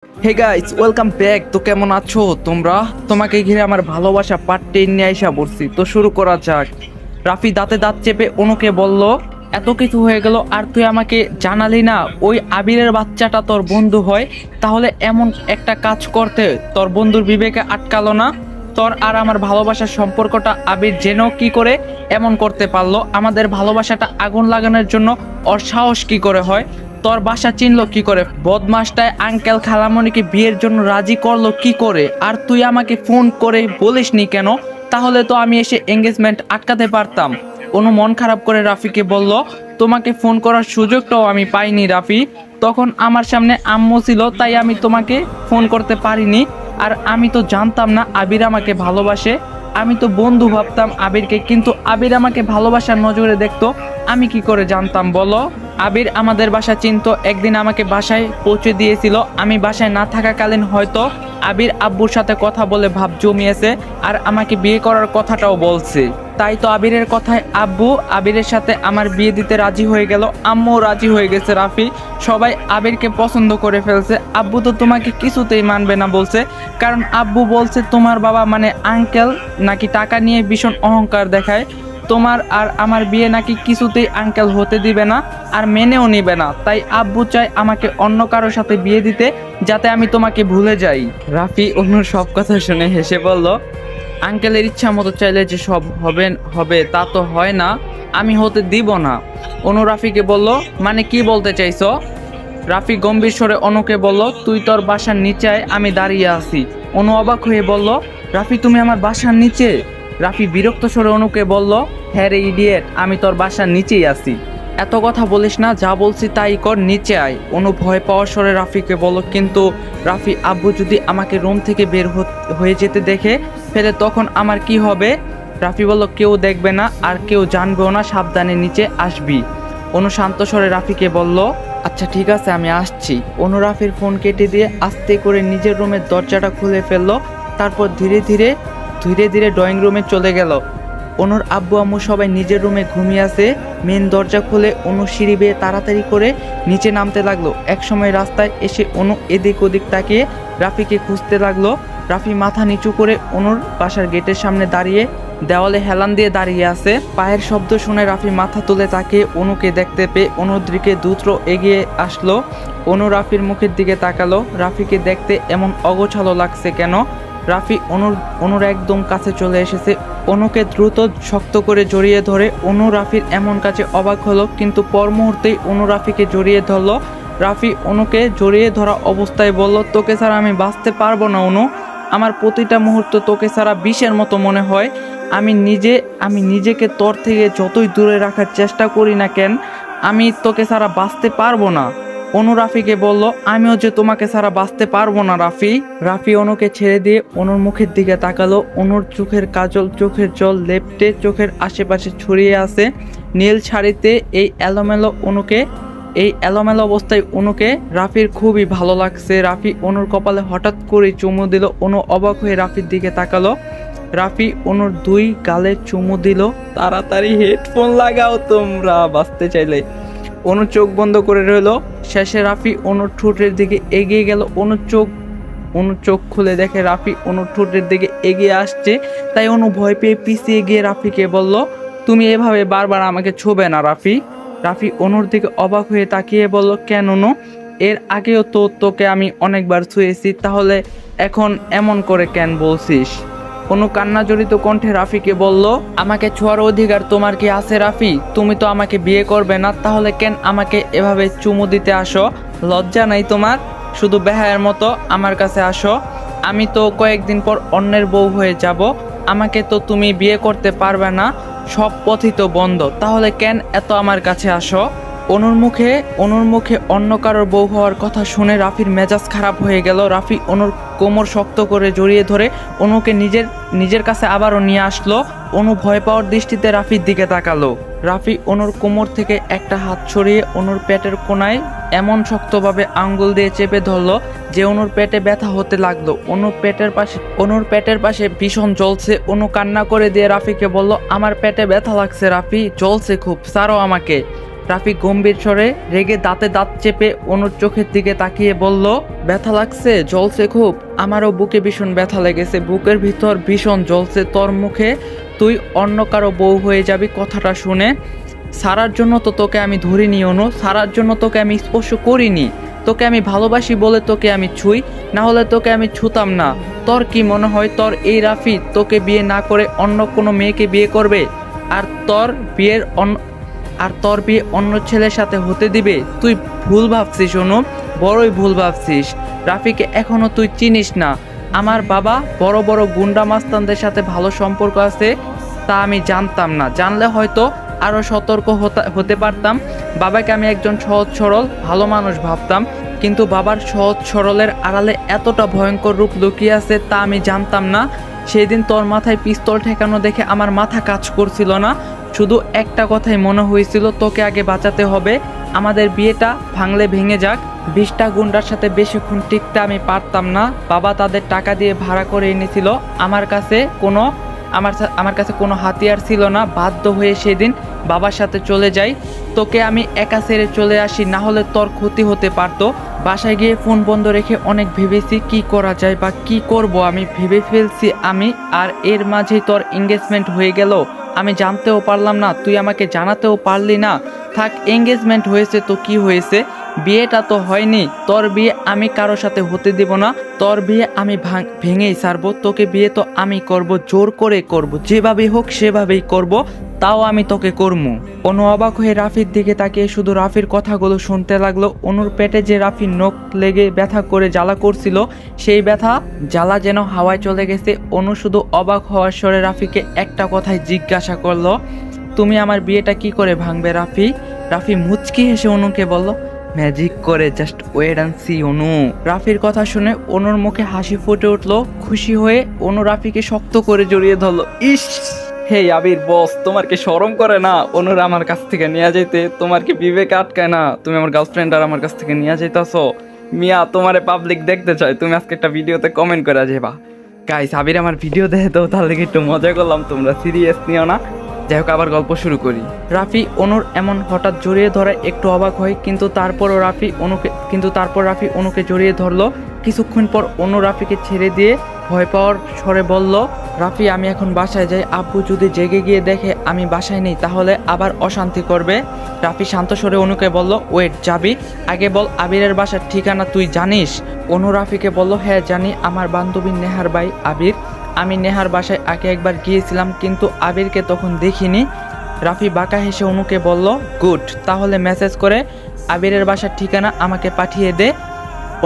Hey guys, welcome back. তো কেমন আছো তোমরা? তোমাকে ঘিরে আমার ভালোবাসা পার্ট 10 নিয়ে আইসা পড়ছি। তো শুরু করা যাক। রাফি দাঁতে দাঁত চেপে অনুকে বলল, এত কিছু হয়ে গেল আর তুই আমাকে জানালি না ওই আবিরের বাচ্চাটা তোর বন্ধু হয়? তাহলে এমন একটা কাজ করতে তোর বন্ধুর বিবেকে আটকালো না? তোর আর আমার ভালোবাসার সম্পর্কটা আবির যেন কি করে এমন করতে পারলো? আমাদের ভালোবাসাটা আগুন লাগানোর জন্য ওর সাহস কি করে হয়? তোর বাসা চিনলো কি করে? বদমাসটায় আঙ্কেল খালামণিকে বিয়ের জন্য রাজি করলো কি করে? আর তুই আমাকে ফোন করে বলিসনি কেন? তাহলে তো আমি এসে এঙ্গেজমেন্ট আটকাতে পারতাম। অনু মন খারাপ করে রাফিকে বলল, তোমাকে ফোন করার সুযোগটাও আমি পাইনি রাফি। তখন আমার সামনে আম্মু ছিল, তাই আমি তোমাকে ফোন করতে পারিনি। আর আমি তো জানতাম না আবির আমাকে ভালোবাসে। আমি তো বন্ধু ভাবতাম আবিরকে, কিন্তু আবির আমাকে ভালোবাসার নজরে দেখতো। আমি কি করে জানতাম বলো? আবির আমাদের বাসা চিনতো, একদিন আমাকে বাসায় পৌঁছে দিয়েছিল। আমি বাসায় না থাকাকালীন হয়তো আবির আব্বুর সাথে কথা বলে ভাব জমিয়েছে আর আমাকে বিয়ে করার কথাটাও বলছে। তাই তো আবিরের কথায় আব্বু আবিরের সাথে আমার বিয়ে দিতে রাজি হয়ে গেল। আম্মুও রাজি হয়ে গেছে রাফি। সবাই আবিরকে পছন্দ করে ফেলছে। আব্বু তো তোমাকে কিছুতেই মানবে না বলছে, কারণ আব্বু বলছে তোমার বাবা মানে আঙ্কেল নাকি টাকা নিয়ে ভীষণ অহংকার দেখায়। তোমার আর আমার বিয়ে নাকি কিছুতেই আঙ্কেল হতে দিবে না আর মেনেও নিবে না। তাই আব্বু চায় আমাকে অন্য কারোর সাথে বিয়ে দিতে, যাতে আমি তোমাকে ভুলে যাই। রাফি অনুর সব কথা শুনে হেসে বলল, আঙ্কেলের ইচ্ছা মতো চাইলে যে সব হবে তা তো হয় না, আমি হতে দিব না। অনু রাফিকে বলল, মানে কি বলতে চাইছো? রাফি গম্ভীর স্বরে অনুকে বলল, তুই তোর বাসার নিচে আয়, আমি দাঁড়িয়ে আছি। অনু অবাক হয়ে বলল, রাফি তুমি আমার বাসার নিচে? রাফি বিরক্ত স্বরে অনুকে বলল, হ্যাঁ রে ইডিয়েট, আমি তোর বাসার নিচেই আছি। এত কথা বলিস না, যা বলছি তাই কর, নিচে আয়। অনু ভয় পাওয়ার স্বরে রাফিকে বলল, কিন্তু রাফি আব্বু যদি আমাকে রুম থেকে বের হয়ে যেতে দেখে ফেলে তখন আমার কি হবে? রাফি বলল, কেউ দেখবে না আর কেউ জানবেও না, সাবধানে নিচে আসবি। অনু শান্ত স্বরে রাফিকে বলল, আচ্ছা ঠিক আছে, আমি আসছি। অনু রাফির ফোন কেটে দিয়ে আস্তে করে নিজের রুমের দরজাটা খুলে ফেললো। তারপর ধীরে ধীরে ধীরে ধীরে ড্রয়িং রুমে চলে গেল। অনুর আব্বু আম্মু সবাই নিজের রুমে ঘুমিয়ে আছে। মেন দরজা খুলে অনু সিঁড়ি বেয়ে তাড়াতাড়ি করে নিচে নামতে লাগলো। একসময় রাস্তায় এসে অনু এদিক ওদিক তাকিয়ে রাফিকে খুঁজতে লাগলো। রাফি মাথা নিচু করে অনুর বাসার গেটের সামনে দাঁড়িয়ে দেওয়ালে হেলান দিয়ে দাঁড়িয়ে আছে। পায়ের শব্দ শুনে রাফি মাথা তুলে তাকিয়ে অনুকে দেখতে পেয়ে অনুর দিকে দ্রুত এগিয়ে আসলো। অনু রাফির মুখের দিকে তাকালো। রাফিকে দেখতে এমন অগোছালো লাগছে কেন? রাফি অনুর একদম কাছে চলে এসেছে। অনুকে দ্রুত শক্ত করে জড়িয়ে ধরে। অনু রাফির এমন কাছে অবাক হলো, কিন্তু পর মুহূর্তেই অনু রাফিকে জড়িয়ে ধরলো। রাফি অনুকে জড়িয়ে ধরা অবস্থায় বলল, তোকে ছাড়া আমি বাঁচতে পারবো না অনু। আমার প্রতিটা মুহূর্ত তোকে ছাড়া বিষের মতো মনে হয়। আমি নিজেকে তোর থেকে যতই দূরে রাখার চেষ্টা করি না কেন, আমি তোকে ছাড়া বাঁচতে পারবো না। অনু রাফিকে বলল, আমিও যে তোমাকে ছাড়া বাঁচতে পারবো না রাফি। রাফি অনুকে ছেড়ে দিয়ে অনুর মুখের দিকে তাকালো। অনুর চোখের কাজল, চোখের জল লেপ্টে চোখের আশেপাশে ছড়িয়ে আছে। নীল শাড়িতে এই এলোমেলো অবস্থায় অনুকে রাফির খুবই ভালো লাগছে। রাফি অনুর কপালে হঠাৎ করে চুমু দিল। অনু অবাক হয়ে রাফির দিকে তাকালো। রাফি অনুর দুই গালে চুমু দিল। তাড়াতাড়ি হেডফোন লাগাও তোমরা বাঁচতে চাইলে। অনু চোখ বন্ধ করে রইল। শেষে রাফি অনুর ঠোঁটের দিকে এগিয়ে গেল। অনু চোখ খুলে দেখে রাফি অনুর ঠোঁটের দিকে এগিয়ে আসছে। তাই অনু ভয় পেয়ে পিছিয়ে গিয়ে রাফিকে বলল, তুমি এভাবে বারবার আমাকে ছোবে না রাফি। রাফি অনুর দিকে অবাক হয়ে তাকিয়ে বলল, কেন অনু? এর আগেও তো তোকে আমি অনেকবার ছুঁয়েছি, তাহলে এখন এমন করে কেন বলছিস? অনু কান্না জড়িত কণ্ঠে রাফিকে বলল, আমাকে ছোঁয়ার অধিকার তোমার কি আছে রাফি? তুমি তো আমাকে বিয়ে করবে না, তাহলে কেন আমাকে এভাবে চুমু দিতে আসো? লজ্জা নাই তোমার? শুধু বেহায়ের মতো আমার কাছে আসো। আমি তো কয়েকদিন পর অন্যের বউ হয়ে যাব। আমাকে তো তুমি বিয়ে করতে পারবে না, সব পথই তো বন্ধ। তাহলে কেন এত আমার কাছে আসো? অনুর মুখে অন্য কারোর বউ হওয়ার কথা শুনে রাফির মেজাজ খারাপ হয়ে গেল। রাফি অনুর কোমর শক্ত করে জড়িয়ে ধরে অনুকে নিজের কাছে আবারও নিয়ে আসলো। অনু ভয় পাওয়ার দৃষ্টিতে রাফির দিকে তাকালো। রাফি অনুর কোমর থেকে একটা হাত সরিয়ে অনুর পেটের কোনায় এমন শক্তভাবে আঙ্গুল দিয়ে চেপে ধরলো যে অনুর পেটে ব্যথা হতে লাগলো। অনুর পেটের পাশে ভীষণ জ্বলছে। অনু কান্না করে দিয়ে রাফিকে বলল, আমার পেটে ব্যথা লাগছে রাফি, জ্বলছে খুব, ছাড়ো আমাকে। রাফি গম্ভীর স্বরে রেগে দাঁতে দাঁত চেপে অনুর চোখের দিকে তাকিয়ে বলল, ব্যথা লাগছে? জ্বলছে খুব? আমারও বুকে ভীষণ ব্যথা লেগেছে, বুকের ভিতর ভীষণ জ্বলছে। তোর মুখে তুই অন্য কারো বউ হয়ে যাবি কথাটা শুনে সারার জন্য তো তোকে আমি ধরিনি অনু, সারার জন্য তোকে আমি স্পর্শ করিনি। তোকে আমি ভালোবাসি বলে তোকে আমি ছুঁই, না হলে তোকে আমি ছুতাম না। তোর কি মনে হয় তোর এই রাফি তোকে বিয়ে না করে অন্য কোনো মেয়েকে বিয়ে করবে? আর তোর বিয়ে অন্য ছেলের সাথে হতে দিবে? তুই ভুল ভাবছিস অনু, বড়ই ভুল ভাবছিস। রাফিকে এখনো তুই চিনিস না। আমার বাবা বড় বড় গুন্ডা মাস্তানদের সাথে ভালো সম্পর্ক আছে, তা আমি জানতাম না। জানলে হয়তো আরও সতর্ক হতে পারতাম। বাবাকে আমি একজন সহজ সরল ভালো মানুষ ভাবতাম, কিন্তু বাবার সহজ সরলের আড়ালে এতটা ভয়ঙ্কর রূপ লুকিয়ে আছে তা আমি জানতাম না। সেই দিন তোর মাথায় পিস্তল ঠেকানো দেখে আমার মাথা কাজ করছিল না, শুধু একটা কথাই মনে হয়েছিল, তোকে আগে বাঁচাতে হবে। আমাদের বিয়েটা ভাঙলে ভেঙে যাক। 20টা গুন্ডার সাথে বেশিক্ষণ টিকতে আমি পারতাম না। বাবা তাদের টাকা দিয়ে ভাড়া করে এনেছিল। আমার কাছে কোনো হাতিয়ার ছিল না। বাধ্য হয়ে সেদিন বাবার সাথে চলে যাই। তোকে আমি একা ছেড়ে চলে আসি, না হলে তোর ক্ষতি হতে পারতো। বাসায় গিয়ে ফোন বন্ধ রেখে অনেক ভেবেছি কি করা যায় বা কি করব, আমি ভেবে ফেলছি আমি। আর এর মাঝেই তোর এঙ্গেজমেন্ট হয়ে গেল। আমি জানতেও পারলাম না, তুই আমাকে জানাতেও পারলি না। থাক, এঙ্গেজমেন্ট হয়েছে তো কি হয়েছে, বিয়েটা তো হয়নি। তোর বিয়ে আমি কারো সাথে হতে দেব না। তোর বিয়ে আমি ভেঙেই ছাড়বো। তোকে বিয়ে তো আমি করব, জোর করে করব, যেভাবেই হোক সেভাবেই করব, তাও আমি তোকে করবো। অনু অবাক হয়ে রাফির দিকে তাকিয়ে শুধু রাফির কথাগুলো শুনতে লাগলো। অনুর পেটে যে রাফির নখ লেগে ব্যথা করে জ্বালা করছিল, সেই ব্যথা জ্বালা যেন হাওয়ায় চলে গেছে। অনু শুধু অবাক হওয়ার স্বরে রাফিকে একটা কথাই জিজ্ঞাসা করলো, তুমি আমার বিয়েটা কি করে ভাঙবে রাফি? রাফি মুচকি হেসে অনুকে বলল, ম্যাজিক করে, জাস্ট ওয়েট অ্যান্ড সি অনু। রাফির কথা শুনে অনুর মুখে হাসি ফুটে উঠলো। খুশি হয়ে অনু রাফিকে শক্ত করে জড়িয়ে ধরলো। ইস, হে আবির বস, তোমার কি শরম করে না অনুর আমার কাছ থেকে নিয়ে যেতে? তোমার কি বিবেকে আটকায় না? তুমি আমার গার্লফ্রেন্ড আর আমার কাছ থেকে নিয়ে যেতেছো? মিয়া, তোমারে পাবলিক দেখতে চাই, তুমি আজকে একটা ভিডিওতে কমেন্ট করে যাবা। গাইস, আবির আমার ভিডিও দেখে তো তার লেগে একটু মজা করলাম, তোমরা সিরিয়াস নিও না। যাই হোক, আবার গল্প শুরু করি। রাফি অনুর এমন হঠাৎ জড়িয়ে ধরে একটু অবাক হয়, কিন্তু তারপর রাফি অনুকে জড়িয়ে ধরলো। কিছুক্ষণ পর অনু রাফিকে ছেড়ে দিয়ে ভয় পাওয়ার স্বরে বলল, রাফি আমি এখন বাসায় যাই, আব্বু যদি জেগে গিয়ে দেখে আমি বাসায় নেই তাহলে আবার অশান্তি করবে। রাফি শান্ত স্বরে অনুকে বলল, ওয়েট, যাবি? আগে বল আবিরের বাসার ঠিকানা তুই জানিস? অনু রাফিকে বলল, হ্যাঁ জানি, আমার বান্ধবী নেহার ভাই আবির। আমি নেহার বাসায় আগে একবার গিয়েছিলাম, কিন্তু আবিরকে তখন দেখিনি। রাফি বাঁকা হেসে অনুকে বলল, গুড, তাহলে মেসেজ করে আবিরের বাসার ঠিকানা আমাকে পাঠিয়ে দে।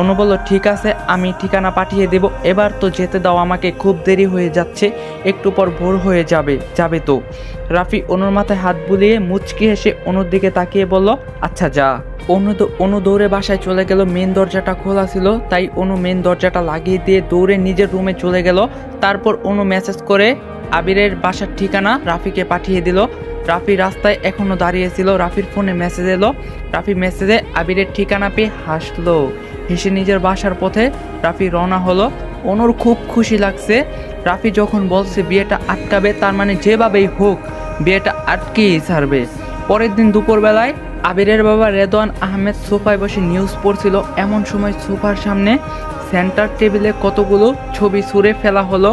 অনু বলল, ঠিক আছে, আমি ঠিকানা পাঠিয়ে দেব। এবার তো যেতে দাও আমাকে, খুব দেরি হয়ে যাচ্ছে, একটু পর ভোর হয়ে যাবে তো। রাফি অনুর মাথায় হাত বুলিয়ে মুচকি হেসে অনুর দিকে তাকিয়ে বলল, আচ্ছা যা। অনু দৌড়ে বাসায় চলে গেল। মেন দরজাটা খোলা ছিল, তাই অনু মেন দরজাটা লাগিয়ে দিয়ে দৌড়ে নিজের রুমে চলে গেল। তারপর অনু মেসেজ করে আবিরের বাসার ঠিকানা রাফিকে পাঠিয়ে দিল। রাফি রাস্তায় এখনো দাঁড়িয়েছিল। রাফির ফোনে মেসেজ এলো। রাফি মেসেজে আবিরের ঠিকানা পেয়ে হাসলো। হেসে নিজের বাসার পথে রাফি রওনা হলো। অনুর খুব খুশি লাগছে। রাফি যখন বলছে বিয়েটা আটকাবে, তার মানে যেভাবেই হোক বিয়েটা আটকেই ছাড়বে। পরের দিন দুপুরবেলায় আবিরের বাবা রেদওয়ান আহমেদ সোফায় বসে নিউজ পড়ছিল। এমন সময় সোফার সামনে সেন্টার টেবিলে কতগুলো ছবি ছুঁড়ে ফেলা হলো।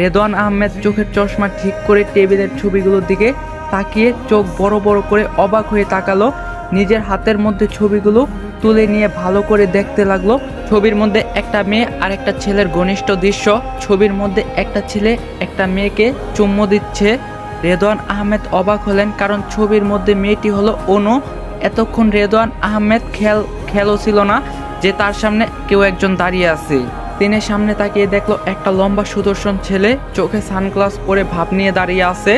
রেদওয়ান আহমেদ চোখের চশমা ঠিক করে টেবিলের ছবিগুলোর দিকে তাকিয়ে চোখ বড় বড় করে অবাক হয়ে তাকালো। নিজের হাতের মধ্যে ছবিগুলো তুলে নিয়ে ভালো করে দেখতে লাগলো। ছবির মধ্যে একটা মেয়ে আর একটা ছেলের ঘনিষ্ঠ দৃশ্য। ছবির মধ্যে একটা ছেলে একটা মেয়েকে চুম্বু দিচ্ছে। রেদওয়ান আহমেদ অবাক হলেন, কারণ ছবির মধ্যে মেয়েটি হলো অনু। এতক্ষণ রেদওয়ান আহমেদ খেয়ালও ছিল না যে তার সামনে কেউ একজন দাঁড়িয়ে আছে। তিনি সামনে তাকিয়ে দেখলো একটা লম্বা সুদর্শন ছেলে চোখে সানগ্লাস পরে ভাব নিয়ে দাঁড়িয়ে আছে।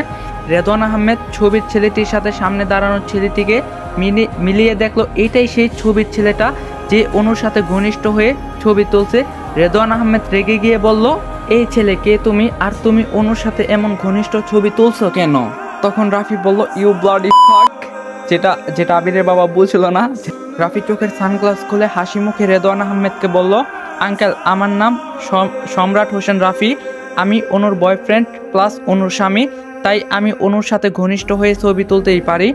রেদওয়ান আহমেদ ছবির ছেলেটির সাথে সামনে দাঁড়ানো ছেলেটিকে মিলিয়ে দেখলো এটাই সেই ছবির ছেলেটা যে অনুর সাথে ঘনিষ্ঠ হয়ে ছবি তুলছে। রেদওয়ান আহমেদ রেগে গিয়ে বলল, এই ছেলে কে তুমি, আর তুমি অনুর সাথে এমন ঘনিষ্ঠ ছবি তুলছো কেন? তখন রাফি বলল, ইউ ব্লাডি ফাক, যেটা আবিরের বাবা বলছিল না। রাফি চোখের সানগ্লাস খুলে হাসি মুখে রেদওয়ান আহমেদকে বলল, আঙ্কেল, আমার নাম সম্রাট হোসেন রাফি। আমি অনুর বয়ফ্রেন্ড প্লাস অনুর স্বামী, তাই আমি অনুর সাথে ঘনিষ্ঠ হয়ে ছবি তুলতেই পারি।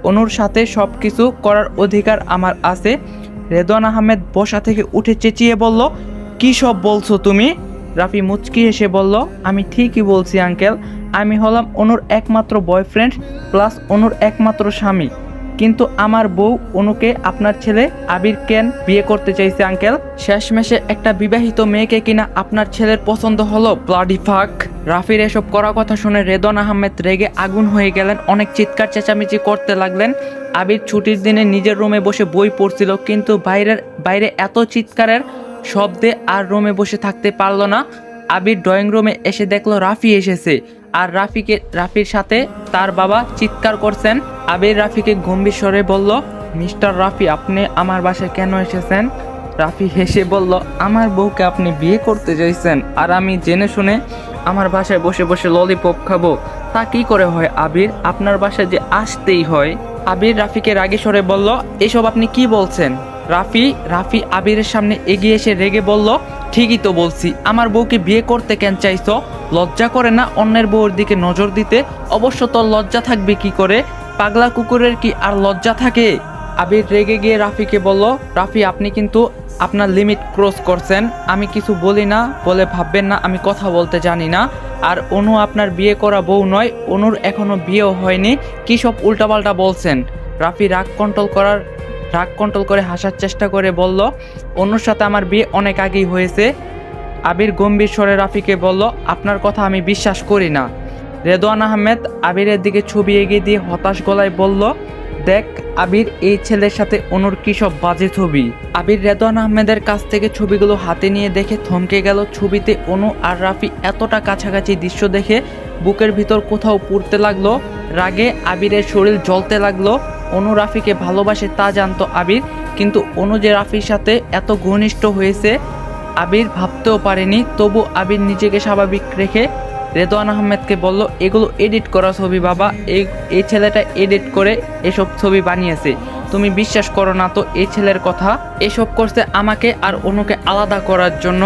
অনুর সাথে সব কিছু করার অধিকার আমার আছে। রেদওয়ান আহমেদ বসা থেকে উঠে চেঁচিয়ে বলল, কী সব বলছো তুমি? রাফি মুচকি হেসে বলল, আমি ঠিকই বলছি আঙ্কেল, আমি হলাম অনুর একমাত্র বয়ফ্রেন্ড প্লাস অনুর একমাত্র স্বামী। কিন্তু আমার বউ অনুকে আপনার ছেলে আবির কেন বিয়ে করতে চাইছে আঙ্কেল? শেষমেশে একটা বিবাহিত মেয়েকে কিনা আপনার ছেলের পছন্দ হলো, ব্লাডি ফাক। রাফির এসব করা কথা শুনে রেদওয়ান আহমেদ রেগে আগুন হয়ে গেলেন, অনেক চিৎকার চেঁচামেচি করতে লাগলেন। আবির ছুটির দিনে নিজের রুমে বসে বই পড়ছিল, কিন্তু বাইরে এত চিৎকারের শব্দে আর রুমে বসে থাকতে পারল না। আবির ড্রয়িং রুমে এসে দেখলো রাফি এসেছে, আর রাফির সাথে তার বাবা চিৎকার করছেন। আবির রাফিকে গম্ভীর স্বরে বলল, মিস্টার রাফি, আপনি আমার বাসায় কেন এসেছেন? রাফি হেসে বলল, আমার বউকে আপনি বিয়ে করতে চাইছেন, আর আমি জেনে শুনে আমার বাসায় বসে বসে ললিপপ খাবো? তা কি করে হয় আবির, আপনার বাসায় যে আসতেই হয়। আবির রাফিকে রাগে স্বরে বলল, এসব আপনি কি বলছেন? রাফি আবিরের সামনে এগিয়ে এসে রেগে বলল, ঠিকই তো বলছি, আমার বউকে বিয়ে করতে কেন চাইছো? লজ্জা করে না অন্যের বউর দিকে নজর দিতে? অবশ্য তোর লজ্জা থাকবে কি করে? পাগলা কুকুরের কি আর লজ্জা থাকে? আবির রেগে গিয়ে রাফিকে বলল, রাফি, আপনি কিন্তু আপনার লিমিট ক্রস করছেন। আমি কিছু বলি না বলে ভাববেন না আমি কথা বলতে জানি না। আর অনু আপনার বিয়ে করা বউ নয়, অনুর এখনো বিয়েও হয়নি। কি সব উল্টাপাল্টা বলছেন? রাফি রাগ কন্ট্রোল করে হাসার চেষ্টা করে বলল, অনুর সাথে আমার বিয়ে অনেক আগেই হয়েছে। আবির গম্ভীর স্বরে রাফিকে বলল, আপনার কথা আমি বিশ্বাস করি না। রেদওয়ান আহমেদ আবিরের দিকে ছবি এগিয়ে দিয়ে হতাশ গলায় বলল, দেখ আবির, এই ছেলের সাথে অনুর কি সব বাজে ছবি। আবির রেদওয়ান আহমেদের কাছ থেকে ছবিগুলো হাতে নিয়ে দেখে থমকে গেল। ছবিতে অনু আর রাফি এতটা কাছাকাছি দৃশ্য দেখে বুকের ভিতর কোথাও পুড়তে লাগলো। রাগে আবিরের শরীর জ্বলতে লাগলো। অনু রাফিকে ভালোবাসে তা জানতো আবির, কিন্তু অনু যে রাফির সাথে এত ঘনিষ্ঠ হয়েছে আবির ভাবতেও পারেনি। তবু আবির নিজেকে স্বাভাবিক রেখে রেদওয়ান আহমেদকে বলল, এগুলো এডিট করা ছবি বাবা, এই ছেলেটা এডিট করে এসব ছবি বানিয়েছে। তুমি বিশ্বাস করো না তো এই ছেলের কথা? এসব করছে আমাকে আর অনুকে আলাদা করার জন্য।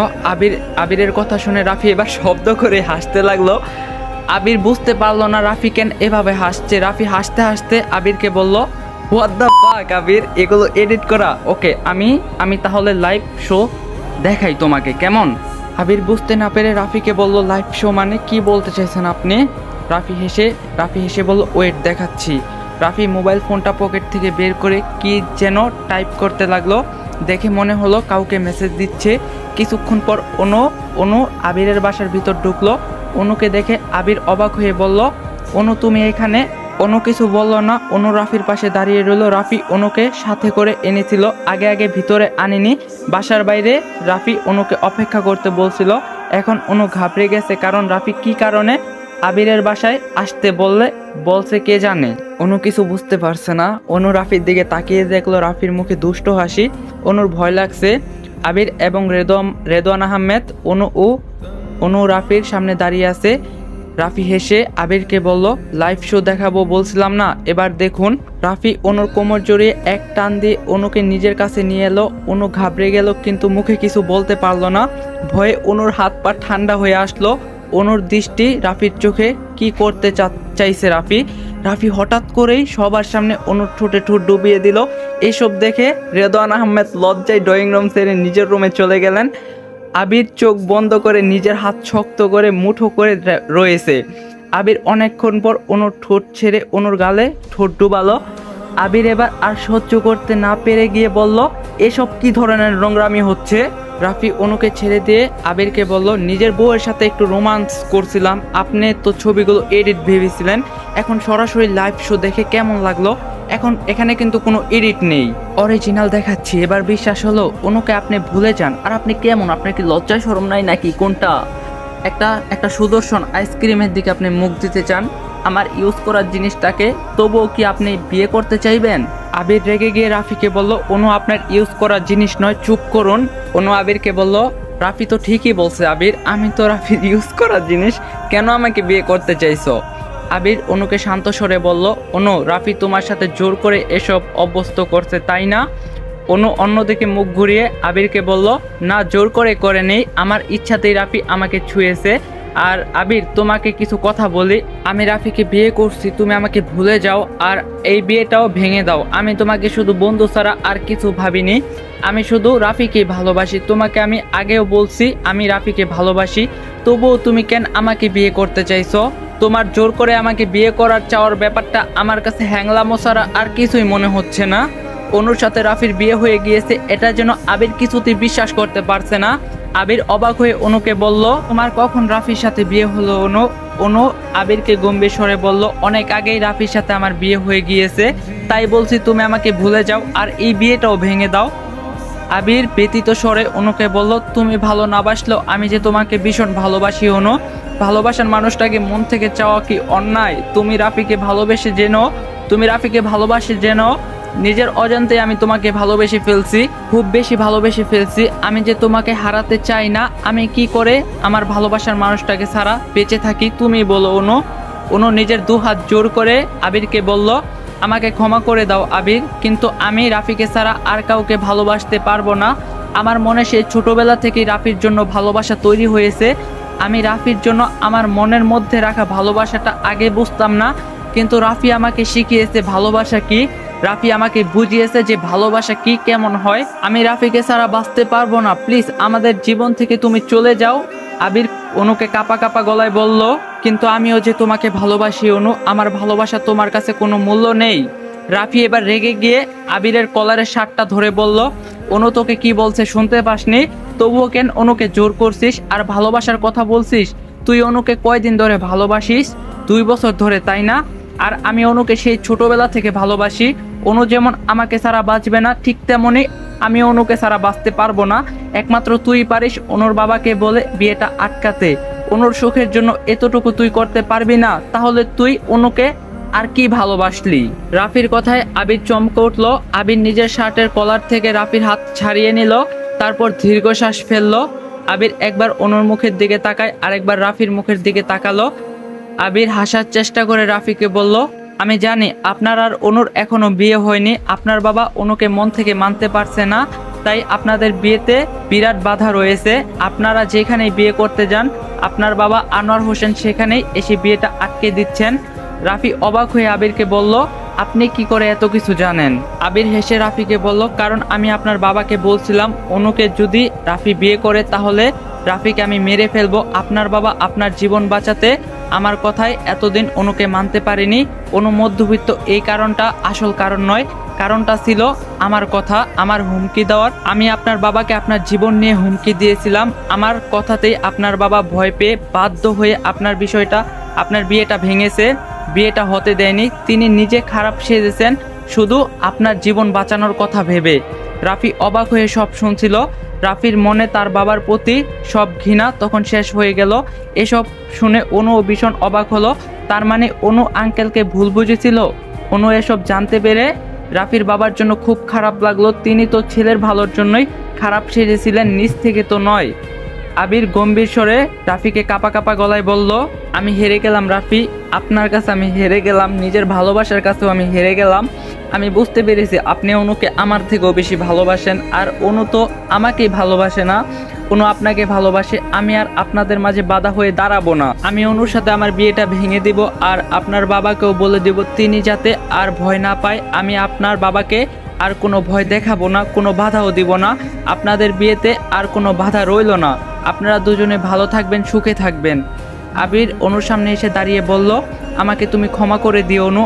আবিরের কথা শুনে রাফি এবার শব্দ করে হাসতে লাগলো। আবির বুঝতে পারলো না রাফি কেন এভাবে হাসছে। রাফি হাসতে হাসতে আবিরকে বলল, হোয়াট দ্য ফাক আবির, এগুলো এডিট করা? ওকে, আমি তাহলে লাইভ শো দেখাই তোমাকে, কেমন? আবির বুঝতে না পেরে রাফিকে বলল, লাইভ শো মানে কি বলতে চাইছেন আপনি? রাফি হেসে বলল, ওয়েট দেখাচ্ছি। রাফি মোবাইল ফোনটা পকেট থেকে বের করে কি যেন টাইপ করতে লাগলো। দেখে মনে হলো কাউকে মেসেজ দিচ্ছে। কিছুক্ষণ পর অনু আবিরের বাসার ভিতর ঢুকলো। অনুকে দেখে আবির অবাক হয়ে বলল, অনু তুমি এখানে? অনু কিছু বলল না। অনু রাফির পাশে দাঁড়িয়ে রইল। রাফি অনুকে সাথে করে এনেছিল, আগে ভিতরে আনেনি। বাসার বাইরে রাফি অনুকে অপেক্ষা করতে বলছিল। এখন অনু ঘাবড়ে গেছে, কারণ রাফি কি কারণে আবিরের বাসায় আসতে বলছে কে জানে। অনু কিছু বুঝতে পারছে না। অনু রাফির দিকে তাকিয়ে দেখলো রাফির মুখে দুষ্ট হাসি। অনুর ভয় লাগছে। আবির এবং রেদওয়ান আহমেদ অনু রাফির সামনে দাঁড়িয়ে আছে। রাফি হেসে আবিরকে বলল, লাইভ শো দেখাবো বলছিলাম না, এবার দেখুন। রাফি অনুর কোমর জড়িয়ে এক টান দিয়ে অনুকে নিজের কাছে নিয়ে এলো। অনু ঘাবড়ে গেল, কিন্তু মুখে কিছু বলতে পারলো না। ভয়ে অনুর হাত পা ঠান্ডা হয়ে আসলো। অনুর দৃষ্টি রাফির চোখে। কি করতে চাইছে রাফি হঠাৎ করেই সবার সামনে অনুর ঠোঁটে ঠোঁট ডুবিয়ে দিল। এইসব দেখে রেদওয়ান আহমেদ লজ্জায় ড্রয়িং রুম ছেড়ে নিজের রুমে চলে গেলেন। আবির চোখ বন্ধ করে নিজের হাত শক্ত করে মুঠো করে রয়েছে। আবির অনেকক্ষণ পর অনুর ঠোঁট ছেড়ে অনুর গালে ঠোঁট ডুবালো। আবির এবার আর সহ্য করতে না পেরে গিয়ে বলল, এসব কি ধরনের নোংরামি হচ্ছে? রাফি অনুকে ছেড়ে দিয়ে আবিরকে বলল, নিজের বউয়ের সাথে একটু রোমান্স করছিলাম, আপনি তো ছবিগুলো এডিট ভেবেছিলেন, এখন সরাসরি লাইভ শো দেখে কেমন লাগলো? এখন এখানে কিন্তু কোনো এডিট নেই, অরিজিনাল দেখাচ্ছি, এবার বিশ্বাস হলো? অনুকে আপনি ভুলে যান। আর আপনি কেমন, আপনার কি লজ্জা শরম নাই নাকি? কোনটা? একটা সুদর্শন আইসক্রিমের দিকে আপনি মুখ দিতে চান আমার ইউজ করার জিনিসটাকে, তবুও কি আপনি বিয়ে করতে চাইবেন? আবির রেগে গিয়ে রাফিকে বলল, অনু আপনার ইউজ করার জিনিস নয়, চুপ করুন। অনু আবিরকে বলল, রাফি তো ঠিকই বলছে আবির, আমি তো রাফির ইউজ করার জিনিস, কেন আমাকে বিয়ে করতে চাইছো? আবির অনুকে শান্ত স্বরে বলল, অনু রাফি তোমার সাথে জোর করে এসব অভ্যস্ত করছে তাই না? অনু অন্যদিকে মুখ ঘুরিয়ে আবিরকে বলল, না জোর করে নেই, আমার ইচ্ছাতেই রাফি আমাকে ছুঁয়েছে। আর আবির, তোমাকে কিছু কথা বলি। আমি রাফিকে বিয়ে করছি, তুমি আমাকে ভুলে যাও আর এই বিয়েটাও ভেঙে দাও। আমি তোমাকে শুধু বন্ধু ছাড়া আর কিছু ভাবিনি। আমি শুধু রাফিকে ভালোবাসি। তোমাকে আমি আগেও বলছি আমি রাফিকে ভালোবাসি, তবুও তুমি কেন আমাকে বিয়ে করতে চাইছো? তোমার জোর করে আমাকে বিয়ে করার চাওয়ার ব্যাপারটা আমার কাছে হ্যাংলামো ছাড়া আর কিছুই মনে হচ্ছে না। অনুর সাথে রাফির বিয়ে হয়ে গিয়েছে, এটা যেন আবির কিছুতেই বিশ্বাস করতে পারছে না। আবির অবাক হয়ে অনুকে বলল, তোমার কখন রাফির সাথে বিয়ে হলো অনু? অনু আবিরকে গম্ভীর স্বরে বলল, অনেক আগেই রাফির সাথে আমার বিয়ে হয়ে গিয়েছে, তাই বলছি তুমি আমাকে ভুলে যাও আর এই বিয়েটাও ভেঙে দাও। আবির ব্যতীত স্বরে অনুকে বলল, তুমি ভালো না বাসলেও আমি যে তোমাকে ভীষণ ভালোবাসি অনু। ভালোবাসার মানুষটাকে মন থেকে চাওয়া কি অন্যায়? তুমি রাফিকে ভালোবেসে জেনো, তুমি রাফিকে ভালোবাসে জেনো, নিজের অজান্তে আমি তোমাকে ভালোবেসে ফেলছি, খুব বেশি ভালোবেসে ফেলছি। আমি যে তোমাকে হারাতে চাই না, আমি কি করে আমার ভালোবাসার মানুষটাকে ছাড়া বেঁচে থাকি তুমি বলো অনু। অনু নিজের দু হাত জোর করে আবিরকে বলল, আমাকে ক্ষমা করে দাও আবির, কিন্তু আমি রাফিকে ছাড়া আর কাউকে ভালোবাসতে পারবো না। আমার মনে সেই ছোটবেলা থেকেই রাফির জন্য ভালোবাসা তৈরি হয়েছে। আমি রাফির জন্য আমার মনের মধ্যে রাখা ভালোবাসাটা আগে বুঝতাম না, কিন্তু রাফি আমাকে শিখিয়েছে ভালোবাসা কি। রাফি আমাকে বুঝিয়েছে যে ভালোবাসা কি, কেমন হয়। আমি রাফিকে ছাড়া বাঁচতে পারবো না, প্লিজ আমাদের জীবন থেকে তুমি চলে যাও। আবির অনুকে কাপা কাপা গলায় বলল, কিন্তু আমিও যে তোমাকে ভালোবাসি অনু, আমার ভালোবাসা তোমার কাছে কোনো মূল্য নেই। রাফি এবার রেগে গিয়ে আবিরের কলারের শার্টটা ধরে বলল, অনু তোকে কি বলছে শুনতে পাসনি? তবুও কেন অনুকে জোর করছিস আর ভালোবাসার কথা বলছিস? তুই অনুকে কয়দিন ধরে ভালোবাসিস? 2 বছর ধরে, তাই না? আর আমি অনুকে সেই ছোটবেলা থেকে ভালোবাসি। অনু যেমন আমাকে ছাড়া বাঁচবে না, ঠিক তেমনই আমি অনুকে ছাড়া বাঁচতে পারবো না। একমাত্র তুই পারিস অনুর বাবাকে বলে বিয়েটা আটকাতে। অনুর সুখের জন্য এতটুকু তুই করতে পারবি না, তাহলে তুই অনুকে আর কি ভালোবাসলি? রাফির কথায় আবির চমকে উঠল। আবির নিজের শার্টের কলার থেকে রাফির হাত ছাড়িয়ে নিল, তারপর দীর্ঘশ্বাস ফেললো। আবির একবার অনুর মুখের দিকে তাকায়, আরেকবার রাফির মুখের দিকে তাকালো। আবির হাসার চেষ্টা করে রাফিকে বলল, আমি জানি আপনার আর অনুর এখনো বিয়ে হয়নি। আপনার বাবা অনুকে মন থেকে মানতে পারছে না, তাই আপনাদের বিয়েতে বিরাট বাধা রয়েছে। আপনারা যেখানেই বিয়ে করতে যান, আপনার বাবা আনোয়ার হোসেন সেখানেই এসে বিয়েটা আটকে দিচ্ছেন। রাফি অবাক হয়ে আবিরকে বলল, আপনি কি করে এত কিছু জানেন? আবির হেসে রাফিকে বলল, কারণ আমি আপনার বাবাকে বলছিলাম অনুকে যদি রাফি বিয়ে করে তাহলে রাফিকে আমি মেরে ফেলবো। আপনার বাবা আপনার জীবন বাঁচাতে আমার কথায় এতদিন অনুকে মানতে পারেনি। অনু মধ্যবিত্ত, এই কারণটা আসল কারণ নয়। কারণটা ছিল আমার কথা, আমার হুমকি দেওয়ার। আমি আপনার বাবাকে আপনার জীবন নিয়ে হুমকি দিয়েছিলাম। আমার কথাতেই আপনার বাবা ভয় পেয়ে বাধ্য হয়ে আপনার বিয়েটা ভেঙেছে, বিয়েটা হতে দেয়নি। তিনি নিজে খারাপ সেজেছেন শুধু আপনার জীবন বাঁচানোর কথা ভেবে। রাফি অবাক হয়ে সব শুনছিল। রাফির মনে তার বাবার প্রতি সব ঘৃণা তখন শেষ হয়ে গেল। এসব শুনে অনুও ভীষণ অবাক হলো। তার মানে অনু আঙ্কেলকে ভুল বুঝেছিল। অনু এসব জানতে পেরে রাফির বাবার জন্য খুব খারাপ লাগলো। তিনি তো ছেলের ভালোর জন্যই খারাপ সেজেছিলেন, নিজ থেকে তো নয়। আবির গম্ভীর স্বরে রাফিকে কাপা কাপা গলায় বলল, আমি হেরে গেলাম রাফি, আপনার কাছে আমি হেরে গেলাম, নিজের ভালোবাসার কাছেও আমি হেরে গেলাম। আমি বুঝতে পেরেছি আপনি অনুকে আমার থেকেও বেশি ভালোবাসেন, আর অনু তো আমাকেই ভালোবাসে না, অনু আপনাকে ভালোবাসে। আমি আর আপনাদের মাঝে বাধা হয়ে দাঁড়াবো না। আমি অনুর সাথে আমার বিয়েটা ভেঙে দিব, আর আপনার বাবাকেও বলে দিব তিনি যাতে আর ভয় না পায়। আমি আপনার বাবাকে আর কোনো ভয় দেখাবো না, কোনো বাধাও দিব না। আপনাদের বিয়েতে আর কোনো বাধা রইল না। আপনারা দুজনে ভালো থাকবেন, সুখে থাকবেন। আবির অনুর সামনে এসে দাঁড়িয়ে বলল, আমাকে তুমি ক্ষমা করে দিও অনু,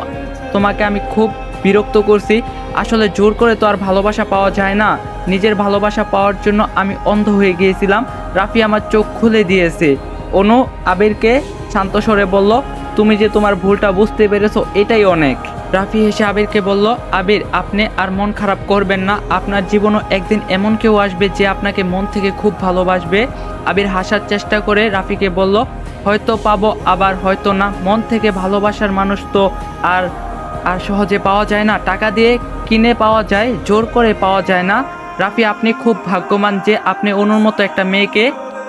তোমাকে আমি খুব বিরক্ত করছি। আসলে জোর করে তো আর ভালোবাসা পাওয়া যায় না। নিজের ভালোবাসা পাওয়ার জন্য আমি অন্ধ হয়ে গিয়েছিলাম। রাফি আমার চোখ খুলে দিয়েছে। অনু আবিরকে শান্ত স্বরে বলল, তুমি যে তোমার ভুলটা বুঝতে পেরেছো এটাই অনেক। রাফি হেসে আবিরকে বলল, আবির আপনি আর মন খারাপ করবেন না। আপনার জীবনও একদিন এমন কেউ আসবে যে আপনাকে মন থেকে খুব ভালোবাসবে। আবির হাসার চেষ্টা করে রাফিকে বলল, হয়তো পাবো, আবার হয়তো না। মন থেকে ভালোবাসার মানুষ তো আর আর সহজে পাওয়া যায় না। টাকা দিয়ে কিনে পাওয়া যায়, জোর করে পাওয়া যায় না। রাফি আপনি খুব ভাগ্যবান যে আপনি অনুর মতো একটা মেয়েকে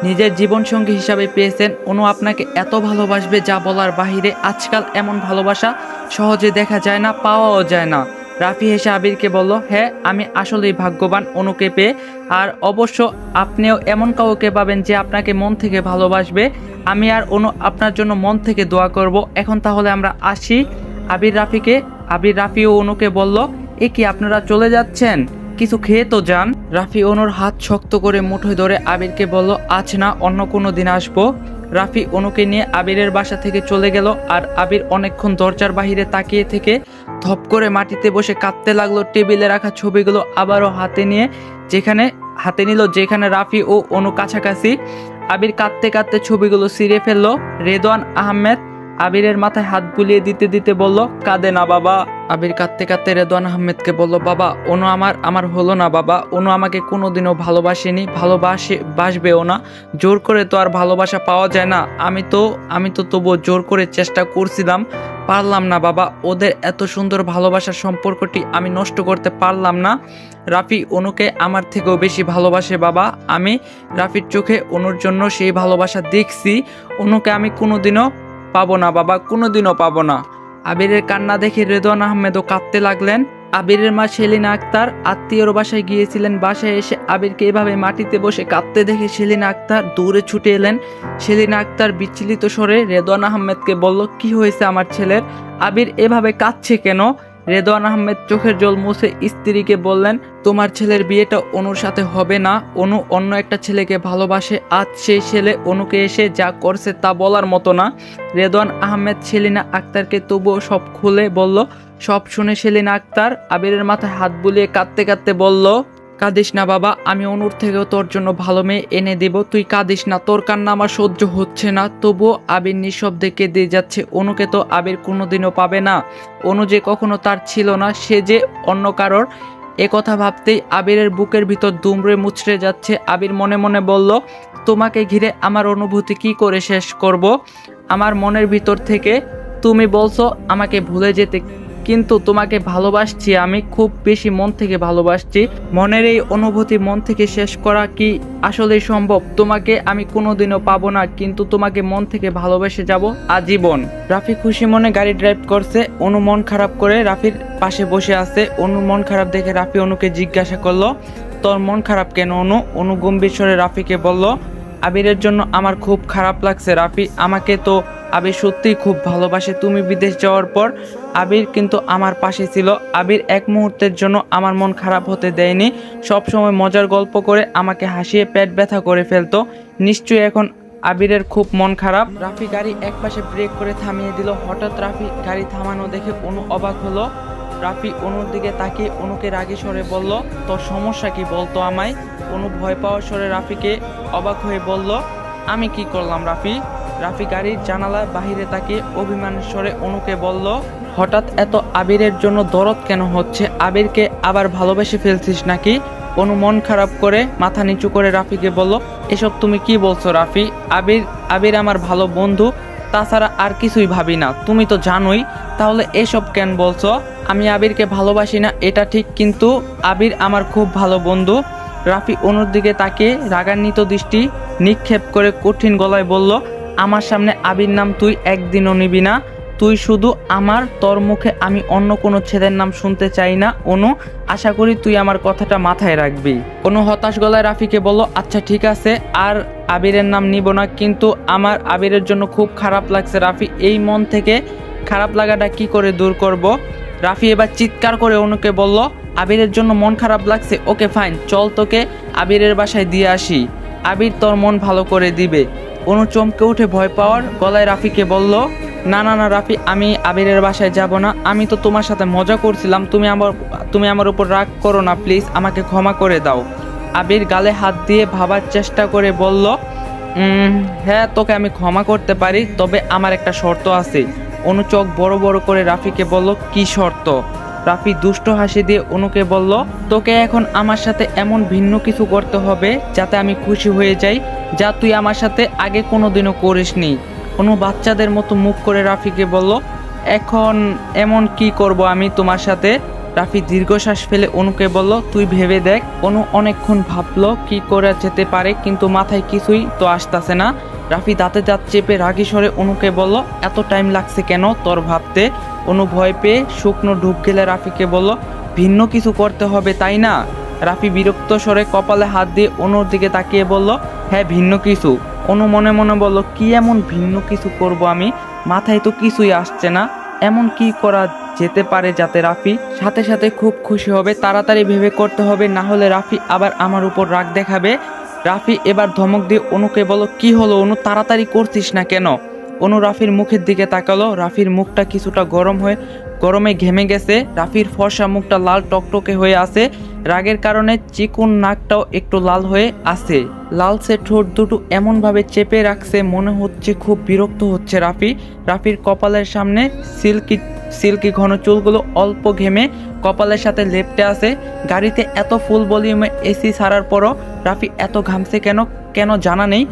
নিজের জীবনসঙ্গী হিসাবে পেয়েছেন। অনু আপনাকে এত ভালোবাসবে যা বলার বাহিরে। আজকাল এমন ভালোবাসা সহজে দেখা যায় না, পাওয়াও যায় না। রাফি হেসে আবিরকে বলল, হ্যাঁ আমি আসলেই ভাগ্যবান অনুকে পেয়ে। আর অবশ্য আপনিও এমন কাউকে পাবেন যে আপনাকে মন থেকে ভালোবাসবে। আমি আর অনু আপনার জন্য মন থেকে দোয়া করব। এখন তাহলে আমরা আসি। আবির রাফি ও অনুকে বলল, এ কি আপনারা চলে যাচ্ছেন? কিছু খেয়ে তো যান। রাফি অনুর হাত শক্ত করে মুঠোয় ধরে আবিরকে বলল, আজ না অন্য কোনো দিন আসবো। রাফি অনুকে নিয়ে আবিরের বাসা থেকে চলে গেল। আর আবির অনেকক্ষণ দরজার বাহিরে তাকিয়ে থেকে ধপ করে মাটিতে বসে কাঁদতে লাগলো। টেবিলে রাখা ছবিগুলো আবারও হাতে নিল যেখানে রাফি ও অনু কাছাকাছি। আবির কাঁদতে কাঁদতে ছবিগুলো ছিঁড়ে ফেললো। রেদওয়ান আহমেদ আবিরের মাথায় হাত বুলিয়ে দিতে দিতে বলল, কাঁদে না বাবা। আবির কাঁদতে কাঁদতে রেদওয়ান আহমেদকে বলল, বাবা অনু আমার হলো না বাবা। অনু আমাকে কোনোদিনও ভালোবাসেনি, বাসবেও না। জোর করে তো আর ভালোবাসা পাওয়া যায় না। আমি তো তবুও জোর করে চেষ্টা করছিলাম, পারলাম না বাবা। ওদের এত সুন্দর ভালোবাসার সম্পর্কটি আমি নষ্ট করতে পারলাম না। রাফি অনুকে আমার থেকেও বেশি ভালোবাসে বাবা। আমি রাফির চোখে অনুর জন্য সেই ভালোবাসা দেখছি। অনুকে আমি কোনোদিনও পাবো না বাবা, কোনোদিনও পাবো না। আবিরের কান্না দেখে রেদওয়ান আহমেদও কাঁদতে লাগলেন। আবিরের মা সেলিনা আক্তার আত্মীয়র বাসায় গিয়েছিলেন। বাসায় এসে আবিরকে এভাবে মাটিতে বসে কাঁদতে দেখে সেলিনা আক্তার দৌড়ে ছুটে এলেন। সেলিনা আক্তার বিচলিত স্বরে রেদওয়ান আহমেদকে বলল, কি হয়েছে আমার ছেলের? আবির এভাবে কাঁদছে কেন? রেদওয়ান আহমেদ চোখের জল মুছে স্ত্রীকে বললেন, তোমার ছেলের বিয়েটা অনুর সাথে হবে না। অনু অন্য একটা ছেলেকে ভালোবাসে। আজ সেই ছেলে অনুকে এসে যা করছে তা বলার মতো না। রেদওয়ান আহমেদ সেলিনা আক্তারকে তবুও সব খুলে বলল। সব শুনে সেলিনা আক্তার আবিরের মাথায় হাত বুলিয়ে কাঁদতে কাঁদতে বলল, কাঁদিস না বাবা, আমি অনুর থেকেও তোর জন্য ভালো মেয়ে এনে দেব। তুই কাঁদিস না, তোর কান্না আমার সহ্য হচ্ছে না। তবুও আবির নিঃশব্দে কেঁদে যাচ্ছে। অনুকে তো আবির কোনোদিনও পাবে না। অনু যে কখনো তার ছিল না, সে যে অন্য কারোর। একথা ভাবতেই আবিরের বুকের ভিতর দুমড়ে মুচড়ে যাচ্ছে। আবির মনে মনে বলল, তোমাকে ঘিরে আমার অনুভূতি কি করে শেষ করব? আমার মনের ভিতর থেকে তুমি বলছো আমাকে ভুলে যেতে, কিন্তু তোমাকে ভালোবাসছি, আমি খুব বেশি মন থেকে ভালোবাসছি। মনের এই অনুভূতি মন থেকে শেষ করা কি আসলেই সম্ভব? তোমাকে আমি কোনোদিনও পাবো না, কিন্তু তোমাকে মন থেকে ভালোবেসে যাব আজীবন। রাফি খুশি মনে গাড়ি ড্রাইভ করছে। অনু মন খারাপ করে রাফির পাশে বসে আছে। অনু মন খারাপ দেখে রাফি অনুকে জিজ্ঞাসা করলো, তোর মন খারাপ কেন অনু? অনু গম্ভীর স্বরে রাফিকে বলল, আবিরের জন্য আমার খুব খারাপ লাগছে রাফি। আমাকে তো আবির সত্যিই খুব ভালোবাসে। তুমি বিদেশ যাওয়ার পর আবির কিন্তু আমার পাশে ছিল। আবির এক মুহূর্তের জন্য আমার মন খারাপ হতে দেয়নি। সব সময় মজার গল্প করে আমাকে হাসিয়ে পেট ব্যথা করে ফেলতো। নিশ্চয়ই এখন আবিরের খুব মন খারাপ। রাফি গাড়ি একপাশে ব্রেক করে থামিয়ে দিল। হঠাৎ রাফি গাড়ি থামানো দেখে অনু অবাক হলো। রাফি অনুর দিকে তাকিয়ে অনুকে রাগী স্বরে বলল, তোর সমস্যা কি বলতো আমায়? অনু ভয় পাওয়ার স্বরে রাফিকে অবাক হয়ে বলল, আমি কি করলাম রাফি? রাফি গাড়ির জানালার বাহিরে তাকিয়ে অভিমানের স্বরে অনুকে বলল, হঠাৎ এত আবিরের জন্য দরদ কেন হচ্ছে? আবিরকে আবার ভালোবেসে ফেলছিস নাকি? অনু মন খারাপ করে মাথা নিচু করে রাফিকে বলল, এসব তুমি কি বলছো রাফি? আবির আমার ভালো বন্ধু, তাছাড়া আর কিছুই ভাবি না, তুমি তো জানোই। তাহলে এসব কেন বলছো? আমি আবিরকে ভালোবাসি না এটা ঠিক, কিন্তু আবির আমার খুব ভালো বন্ধু। রাফি অনুর দিকে তাকিয়ে রাগান্বিত দৃষ্টি নিক্ষেপ করে কঠিন গলায় বলল, আমার সামনে আবির নাম তুই একদিনও নিবি না। তুই শুধু আমার, তোর মুখে আমি অন্য কোনো ছেলের নাম শুনতে চাই না অনু। আশা করি তুই আমার কথাটা মাথায় রাখবি। অনু হতাশ গলায় রাফিকে বলল, আচ্ছা ঠিক আছে, আর আবিরের নাম নিব না, কিন্তু আমার আবিরের জন্য খুব খারাপ লাগছে রাফি। এই মন থেকে খারাপ লাগাটা কি করে দূর করব? রাফি এবার চিৎকার করে অনুকে বলল, আবিরের জন্য মন খারাপ লাগছে? ওকে ফাইন, চল তোকে আবিরের বাসায় দিয়ে আসি। আবির তোর মন ভালো করে দিবে। অনু চমকে উঠে ভয় পাওয়ার গলায় রাফিকে বলল, না না না রাফি, আমি আবিরের বাসায় যাব না। আমি তো তোমার সাথে মজা করছিলাম, তুমি আমার উপর রাগ করো না প্লিজ, আমাকে ক্ষমা করে দাও। আবির গালে হাত দিয়ে ভাবার চেষ্টা করে বলল, হ্যাঁ তোকে আমি ক্ষমা করতে পারি, তবে আমার একটা শর্ত আছে। অনু চোখ বড় বড় করে রাফিকে বলল, কি শর্ত? রাফি দুষ্ট হাসি দিয়ে অনুকে বলল, তোকে এখন আমার সাথে এমন ভিন্ন কিছু করতে হবে যাতে আমি খুশি হয়ে যাই, যা তুই আমার সাথে আগে কোনোদিনও করিসনি। অনু বাচ্চাদের মতো মুখ করে রাফিকে বলল, এখন এমন কি করব আমি তোমার সাথে? রাফি দীর্ঘশ্বাস ফেলে অনুকে বলল, তুই ভেবে দেখ। অনু অনেকক্ষণ ভাবলো কি করা যেতে পারে, কিন্তু মাথায় কিছুই তো আসতেছে না। রাফি দাঁতে দাঁত চেপে রাগী স্বরে অনুকে বলল, এত টাইম লাগছে কেন তোর ভাবতে? অনু ভয় পেয়ে শুকনো ঢুক গেলে রাফিকে বলল, ভিন্ন কিছু করতে হবে তাই না? রাফি বিরক্ত স্বরে কপালে হাত দিয়ে অনুর দিকে তাকিয়ে বলল, হ্যাঁ ভিন্ন কিছু। অনু মনে মনে বলল, কি এমন ভিন্ন কিছু করব আমি? মাথায় তো কিছুই আসছে না। এমন কি করা যেতে পারে যাতে রাফি সাথে সাথে খুব খুশি হবে? তাড়াতাড়ি ভেবে করতে হবে, না হলে রাফি আবার আমার উপর রাগ দেখাবে। রাফি এবার ধমক দিয়ে অনুকে বলল, কি হলো অনু, তাড়াতাড়ি করছিস না কেন? অনু রাফির মুখের দিকে তাকালো। রাফির মুখটা কিছুটা গরমে ঘেমে গেছে। রাফির ফর্সা মুখটা লাল টকটকে হয়ে আছে। রাগের কারণে চিকুন নাকটাও একটু লাল হয়ে আছে। লালচে ঠোঁট দুটো এমনভাবে চেপে রাখছে, মনে হচ্ছে খুব বিরক্ত হচ্ছে রাফি। রাফির কপালের সামনে সিল্কি ঘন চুলগুলো অল্প ঘেমে কপালের সাথে লেপ্টে আছে। গাড়িতে এত ফুল ভলিউমে এসি ছাড়ার পরও রাফি এত ঘামছে কেন জানা নেই।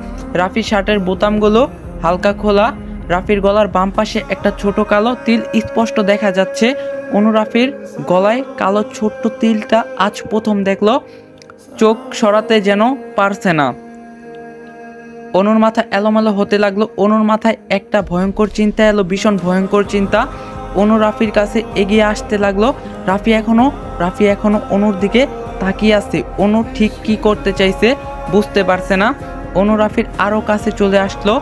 রাফির শার্টের বোতামগুলো হালকা খোলা। রাফির গলার বাম পাশে একটা ছোট কালো তিল স্পষ্ট দেখা যাচ্ছে। অনু রাফির গলায় কালো ছোট্ট তিলটা আজ প্রথম দেখলো। চোখ সরাতে যেন পারছে না। অনুর মাথা এলোমেলো হতে লাগলো। অনুর মাথায় একটা ভয়ঙ্কর চিন্তা এলো, ভীষণ ভয়ঙ্কর চিন্তা। অনু রাফির কাছে এগিয়ে আসতে লাগলো। রাফি এখনো অনুর দিকে তাকিয়ে আছে। অনু ঠিক কি করতে চাইছে বুঝতে পারছে না। অনু রাফির আরও কাছে চলে আসলো।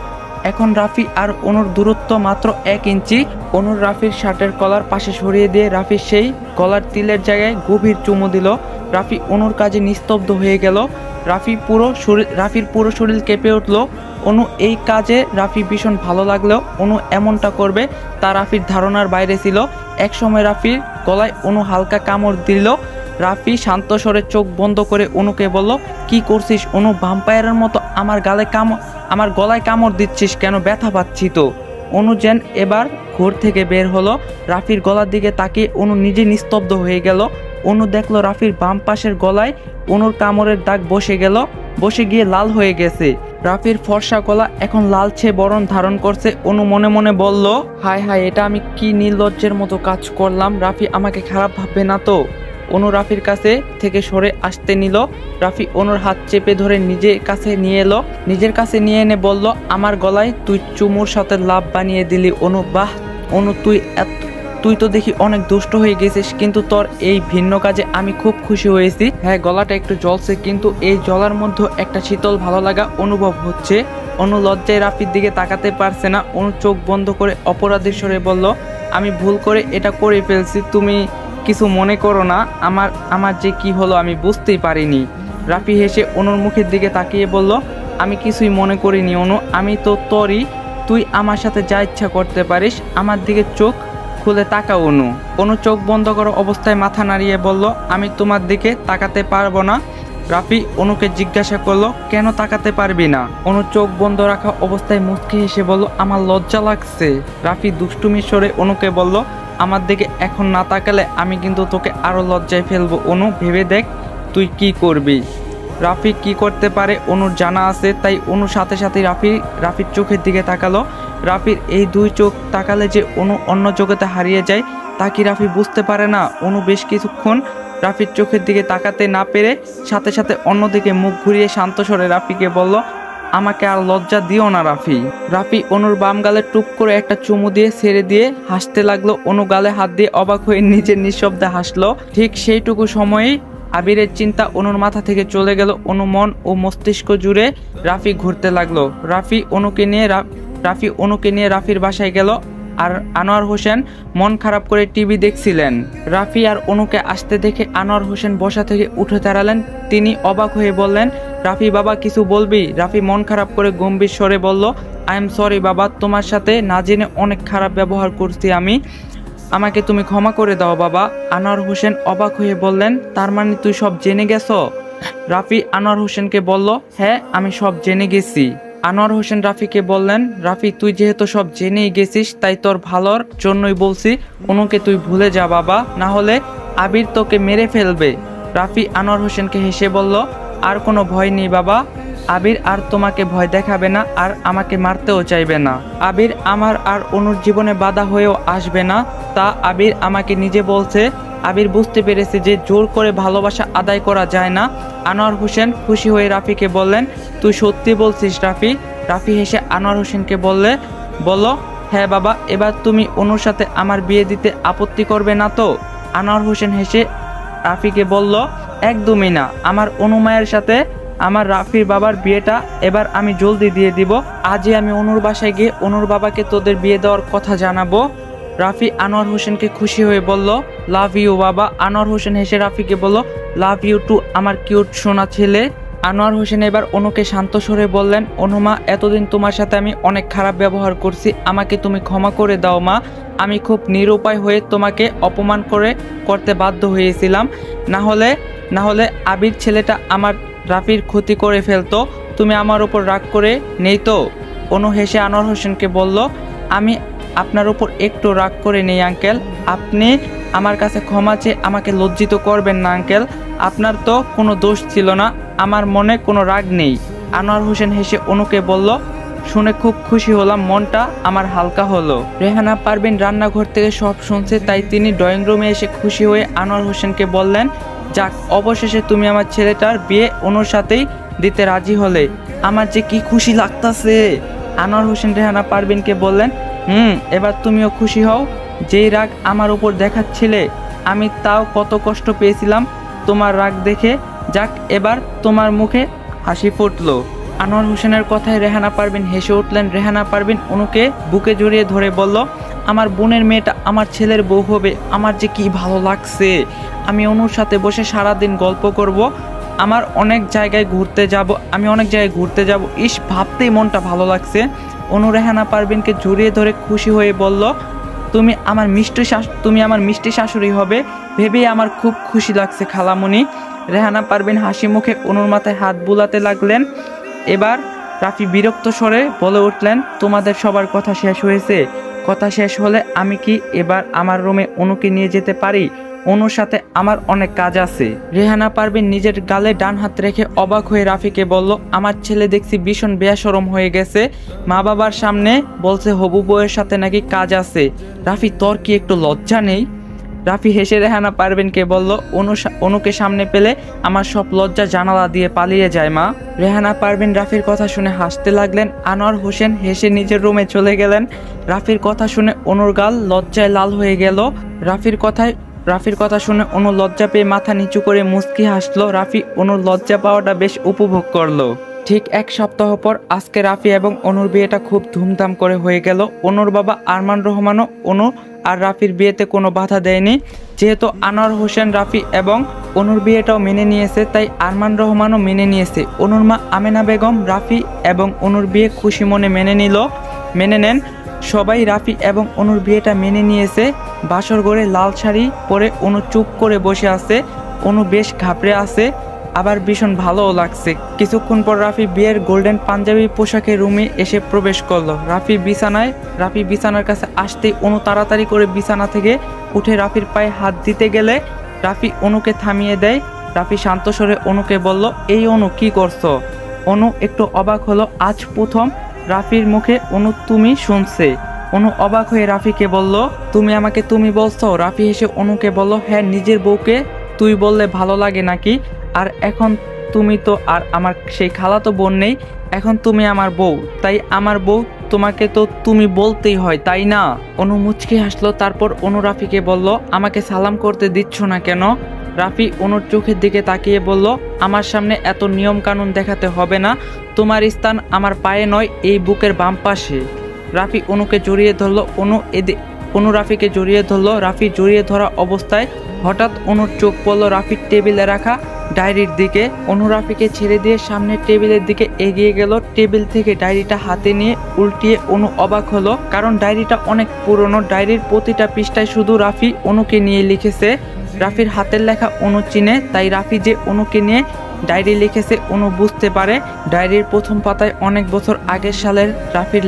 এখন রাফি আর অনুর দূরত্ব মাত্র 1 ইঞ্চি। অনুর রাফির শার্টের কলার পাশে সরিয়ে দিয়ে রাফির সেই গলার তিলের জায়গায় গভীর চুমু দিল। রাফি অনুর কাজে নিস্তব্ধ হয়ে গেল। রাফির পুরো শরীর কেঁপে উঠল। অনু এই কাজে রাফি ভীষণ ভালো লাগলেও অনু এমনটা করবে তা রাফির ধারণার বাইরে ছিল। একসময় রাফির গলায় অনু হালকা কামড় দিল। রাফি শান্ত স্বরে চোখ বন্ধ করে অনুকে বলল, কি করছিস অনু? ভাম্পায়ারের মতো আমার গলায় কামড় দিচ্ছিস কেন? ব্যথা পাচ্ছি তো। অনু যেন এবার ঘর থেকে বের হলো। রাফির গলার দিকে তাকিয়ে অনু নিজে নিস্তব্ধ হয়ে গেল। অনু দেখলো রাফির বাম পাশের গলায় অনুর কামড়ের দাগ বসে গিয়ে লাল হয়ে গেছে। রাফির ফর্সা গলা এখন লালচে বরণ ধারণ করছে। অনু মনে মনে বলল, হায় হায়, এটা আমি কি নির্লজ্জের মতো কাজ করলাম? রাফি আমাকে খারাপ ভাববে না তো? অনু রাফির কাছে থেকে সরে আসতে নিল। রাফি অনুর হাত চেপে ধরে নিজের কাছে নিয়ে এনে বলল, আমার গলায় তুই চুমুর সাথে লাভ বানিয়ে দিলি অনু। বাহ অনু, তুই তো দেখি অনেক দুষ্ট হয়ে গেছিস, কিন্তু তোর এই ভিন্ন কাজে আমি খুব খুশি হয়েছি। হ্যাঁ, গলাটা একটু জ্বলছে, কিন্তু এই জ্বলার মধ্যে একটা শীতল ভালো লাগা অনুভব হচ্ছে। অনু লজ্জায় রাফির দিকে তাকাতে পারছে না। অনু চোখ বন্ধ করে অপরাধীর স্বরে বলল, আমি ভুল করে এটা করে ফেলছি, তুমি কিছু মনে করো না। আমার যে কি হলো আমি বুঝতেই পারিনি। রাফি হেসে অনুর মুখের দিকে তাকিয়ে বলল, আমি কিছুই মনে করিনি অনু, আমি তো তোরই, তুই আমার সাথে যা ইচ্ছা করতে পারিস। আমার দিকে চোখ খুলে তাকা অনু। অনু চোখ বন্ধ করা অবস্থায় মাথা নাড়িয়ে বলল, আমি তোমার দিকে তাকাতে পারবো না। রাফি অনুকে জিজ্ঞাসা করলো, কেন তাকাতে পারবি না? অনু চোখ বন্ধ রাখা অবস্থায় মুচকি হেসে বলল, আমার লজ্জা লাগছে। রাফি দুষ্টুমির স্বরে অনুকে বলল, আমার দিকে এখন না তাকালে আমি কিন্তু তোকে আরো লজ্জায় ফেলবো অনু, ভেবে দেখ তুই কি করবি। রাফি কি করতে পারে অনুর জানা আছে, তাই অনুর সাথে সাথে রাফির চোখের দিকে তাকালো। রাফির এই দুই চোখ তাকালে যে অনু অন্য জগতে হারিয়ে যায় তা কি রাফি বুঝতে পারে না? অনু বেশ কিছুক্ষণ রাফির চোখের দিকে তাকাতে না পেরে সাথে সাথে অন্যদিকে মুখ ঘুরিয়ে শান্ত স্বরে রাফিকে বলল, আমাকে আর লজ্জা দিও না রাফি। রাফি অনুর বাম গালে টুক করে একটা চুমু দিয়ে ছেড়ে দিয়ে হাসতে লাগলো। অনু গালে হাত দিয়ে অবাক হয়ে নিজের নিঃশব্দে হাসলো। ঠিক সেইটুকু সময়েই আবিরের চিন্তা অনুর মাথা থেকে চলে গেল। অনু মন ও মস্তিষ্ক জুড়ে রাফি ঘুরতে লাগলো। রাফি অনুকে নিয়ে রাফির বাসায় গেল। আর আনোয়ার হোসেন মন খারাপ করে টিভি দেখছিলেন। রাফি আর অনুকে আসতে দেখে আনোয়ার হোসেন বসা থেকে উঠে দাঁড়ালেন। তিনি অবাক হয়ে বললেন, রাফি বাবা কিছু বলবি? রাফি মন খারাপ করে গম্ভীর স্বরে বলল, আই এম সরি বাবা, তোমার সাথে না জেনে অনেক খারাপ ব্যবহার করছি আমি, আমাকে তুমি ক্ষমা করে দাও বাবা। আনোয়ার হোসেন অবাক হয়ে বললেন, তার মানে তুই সব জেনে গেছো? রাফি আনোয়ার হোসেনকে বলল, হ্যাঁ আমি সব জেনে গেছি। আনোয়ার হোসেন রাফিকে বললেন, রাফি তুই যেহেতু সব জেনেই গেছিস তাই তোর ভালোর জন্যই বলছি, অনুকে তুই ভুলে যা বাবা, না হলে আবির তোকে মেরে ফেলবে। রাফি আনোয়ার হোসেনকে হেসে বলল, আর কোনো ভয় নেই বাবা, আবির আর তোমাকে ভয় দেখাবে না, আর আমাকে মারতেও চাইবে না। আবির আমার আর অনুর জীবনে বাধা হয়েও আসবে না, তা আবির আমাকে নিজে বলছে। আবির বুঝতে পেরেছে যে জোর করে ভালোবাসা আদায় করা যায় না। আনোয়ার হোসেন খুশি হয়ে রাফিকে বললেন, তুই সত্যি বলছিস রাফি? রাফি হেসে আনোয়ার হোসেনকে বলল, হ্যাঁ বাবা, এবার তুমি অনুর সাথে আমার বিয়ে দিতে আপত্তি করবে না তো? আনোয়ার হোসেন হেসে রাফিকে বলল, একদমই না। আমার অনু মায়ের সাথে আমার রাফির বাবার বিয়েটা এবার আমি জলদি দিয়ে দিব। আজই আমি অনুর বাসায় গিয়ে অনুর বাবাকে তোদের বিয়ে দেওয়ার কথা জানাবো। রাফি আনোয়ার হোসেনকে খুশি হয়ে বলল, লাভ ইউ বাবা। আনোয়ার হোসেন হেসে রাফিকে বলল, লাভ ইউ টু আমার কিউট সোনা ছেলে। আনোয়ার হোসেন এবার অনুকে শান্ত স্বরে বললেন, অনুমা, এতদিন তোমার সাথে আমি অনেক খারাপ ব্যবহার করছি, আমাকে তুমি ক্ষমা করে দাও মা। আমি খুব নিরুপায় হয়ে তোমাকে অপমান করতে বাধ্য হয়েছিলাম। না হলে আবির ছেলেটা আমার রাফির ক্ষতি করে ফেলতো। তুমি আমার উপর রাগ করে নেই তো? অনু হেসে আনোয়ার হোসেনকে বলল, আমি আপনার উপর একটু রাগ করে নেই আঙ্কেল। আপনি আমার কাছে ক্ষমা চেয়ে আমাকে লজ্জিত করবেন না আঙ্কেল। আপনার তো কোনো দোষ ছিল না, আমার মনে কোনো রাগ নেই। আনোয়ার হোসেন হেসে অনুকে বলল, শুনে খুব খুশি হলাম, মনটা আমার হালকা হলো। রেহানা পারভিন রান্নাঘর থেকে সব শুনছে, তাই তিনি ড্রয়িং রুমে এসে খুশি হয়ে আনোয়ার হোসেনকে বললেন, যাক, অবশেষে তুমি আমার ছেলেটার বিয়ে অনুর সাথেই দিতে রাজি হলে। আমার যে কি খুশি লাগতাছে। আনোয়ার হোসেন রেহানা পারভিনকে বললেন, এবার তুমিও খুশি হও। যেই রাগ আমার উপর দেখাচ্ছিলে, আমি তাও কত কষ্ট পেয়েছিলাম তোমার রাগ দেখে। যাক, এবার তোমার মুখে হাসি ফুটলো। আনোয়ার হোসেনের কথায় রেহানা পারভিন হেসে উঠলেন। রেহানা পারভিন অনুকে বুকে জড়িয়ে ধরে বলল, আমার বোনের মেয়েটা আমার ছেলের বউ হবে, আমার যে কি ভালো লাগছে। আমি অনুর সাথে বসে সারাদিন গল্প করব, আমি অনেক জায়গায় ঘুরতে যাব। ইস, ভাবতেই মনটা ভালো লাগছে। অনু রেহানা পারভিনকে জড়িয়ে ধরে খুশি হয়ে বলল, তুমি আমার মিষ্টি শাশুড়ি হবে ভেবেই আমার খুব খুশি লাগছে খালামণি। রেহানা পারভিন হাসি মুখে অনুর মাথায় হাত বুলাতে লাগলেন। এবার রাফি বিরক্ত স্বরে বলে উঠলেন, তোমাদের সবার কথা শেষ হয়েছে? কথা শেষ হলে আমি কি এবার আমার রুমে অনুকে নিয়ে যেতে পারি? অনুর সাথে আমার অনেক কাজ আছে। রেহানা পারভিন নিজের গালে ডান হাত রেখে অবাক হয়ে রাফিকে বলল, আমার ছেলে দেখছি ভীষণ বেশরম হয়ে গেছে, মা বাবার সামনে বলছে হবু বউয়ের সাথে নাকি কাজ আছে। রাফি, তোর কি একটু লজ্জা নেই? রাফি হেসে রেহানা পারভিনকে বলল, অনুকে সামনে পেলে আমার সব লজ্জা জানালা দিয়ে পালিয়ে যায় মা। রেহানা পারভিন রাফির কথা শুনে হাসতে লাগলেন। আনোয়ার হোসেন হেসে নিজের রুমে চলে গেলেন। রাফির কথা শুনে অনুর গাল লজ্জায় লাল হয়ে গেল। রাফির কথা শুনে অনু লজ্জা পেয়ে মাথা নিচু করে মুচকি হাসলো। রাফি অনুর লজ্জা পাওয়াটা বেশ উপভোগ করলো। ঠিক এক সপ্তাহ পর আজকে রাফি এবং অনুর বিয়েটা খুব ধুমধাম করে হয়ে গেল। অনুর বাবা আরমান রহমানও অনু আর রাফির বিয়েতে কোনো বাধা দেয়নি। যেহেতু আনোয়ার হোসেন রাফি এবং অনুর বিয়েটাও মেনে নিয়েছে, তাই আরমান রহমানও মেনে নিয়েছে। অনুর মা আমেনা বেগম রাফি এবং অনুর বিয়ে খুশি মনে মেনে নেন। সবাই রাফি এবং অনুর বিয়েটা মেনে নিয়েছে। বাসর ঘরে লাল শাড়ি পরে অনু চুপ করে বসে আছে। অনু বেশ ঘাবড়ে আছে, আবার ভীষণ ভালোও লাগছে। কিছুক্ষণ পর রাফি বিয়ের গোল্ডেন পাঞ্জাবি পোশাকে রুমে এসে প্রবেশ করলো। রাফি বিছানার কাছে আসতেই অনু তাড়াতাড়ি করে বিছানা থেকে উঠে রাফির পায়ে হাত দিতে গেলে রাফি অনুকে থামিয়ে দেয়। রাফি শান্ত স্বরে অনুকে বলল, এই অনু, কি করছো? অনু একটু অবাক হলো। আজ প্রথম রাফির মুখে অনু তুমি শুনছে। অনু অবাক হয়ে রাফিকে বলল, তুমি আমাকে তুমি বলছো? রাফি হেসে অনুকে বলল, হ্যাঁ, নিজের বউকে তুই বললে ভালো লাগে নাকি? আর এখন তুমি তো আর আমার সেই খালাতো বোন নেই, এখন তুমি আমার বউ, তাই আমার বউ তোমাকে তো তুমি বলতেই হয়, তাই না? অনু মুচকি হাসলো। তারপর অনু রাফিকে বলল, আমাকে সালাম করতে দিচ্ছ না কেন? রাফি অনুর চোখের দিকে তাকিয়ে বলল, আমার সামনে এত নিয়ম কানুন দেখাতে হবে না, তোমার স্থান আমার পায়ে নয়, এই বুকের বাম পাশে। রাফি অনুকে জড়িয়ে ধরলো। অনু রাফিকে জড়িয়ে ধরলো। রাফি জড়িয়ে ধরা অবস্থায় হঠাৎ অনুর চোখ পড়ল রাফির টেবিলে রাখা ডায়েরির দিকে। অনু রাফিকে ছেড়ে দিয়ে সামনের টেবিলের দিকে এগিয়ে গেল। টেবিল থেকে ডায়েরিটা হাতে নিয়ে উল্টিয়ে অনু অবাক হলো, কারণ ডায়েরিটা অনেক পুরনো। ডায়েরির প্রতিটা পৃষ্ঠায় শুধু রাফি অনুকে নিয়ে লিখেছে। রাফির হাতের লেখা অনু চিনে, তাই রাফি যে অনুকে নিয়ে ডায়েরি লিখেছে অনু বুঝতে পারে। ডায়েরির প্রথম পাতায় অনেক বছর আগের সালের রাফির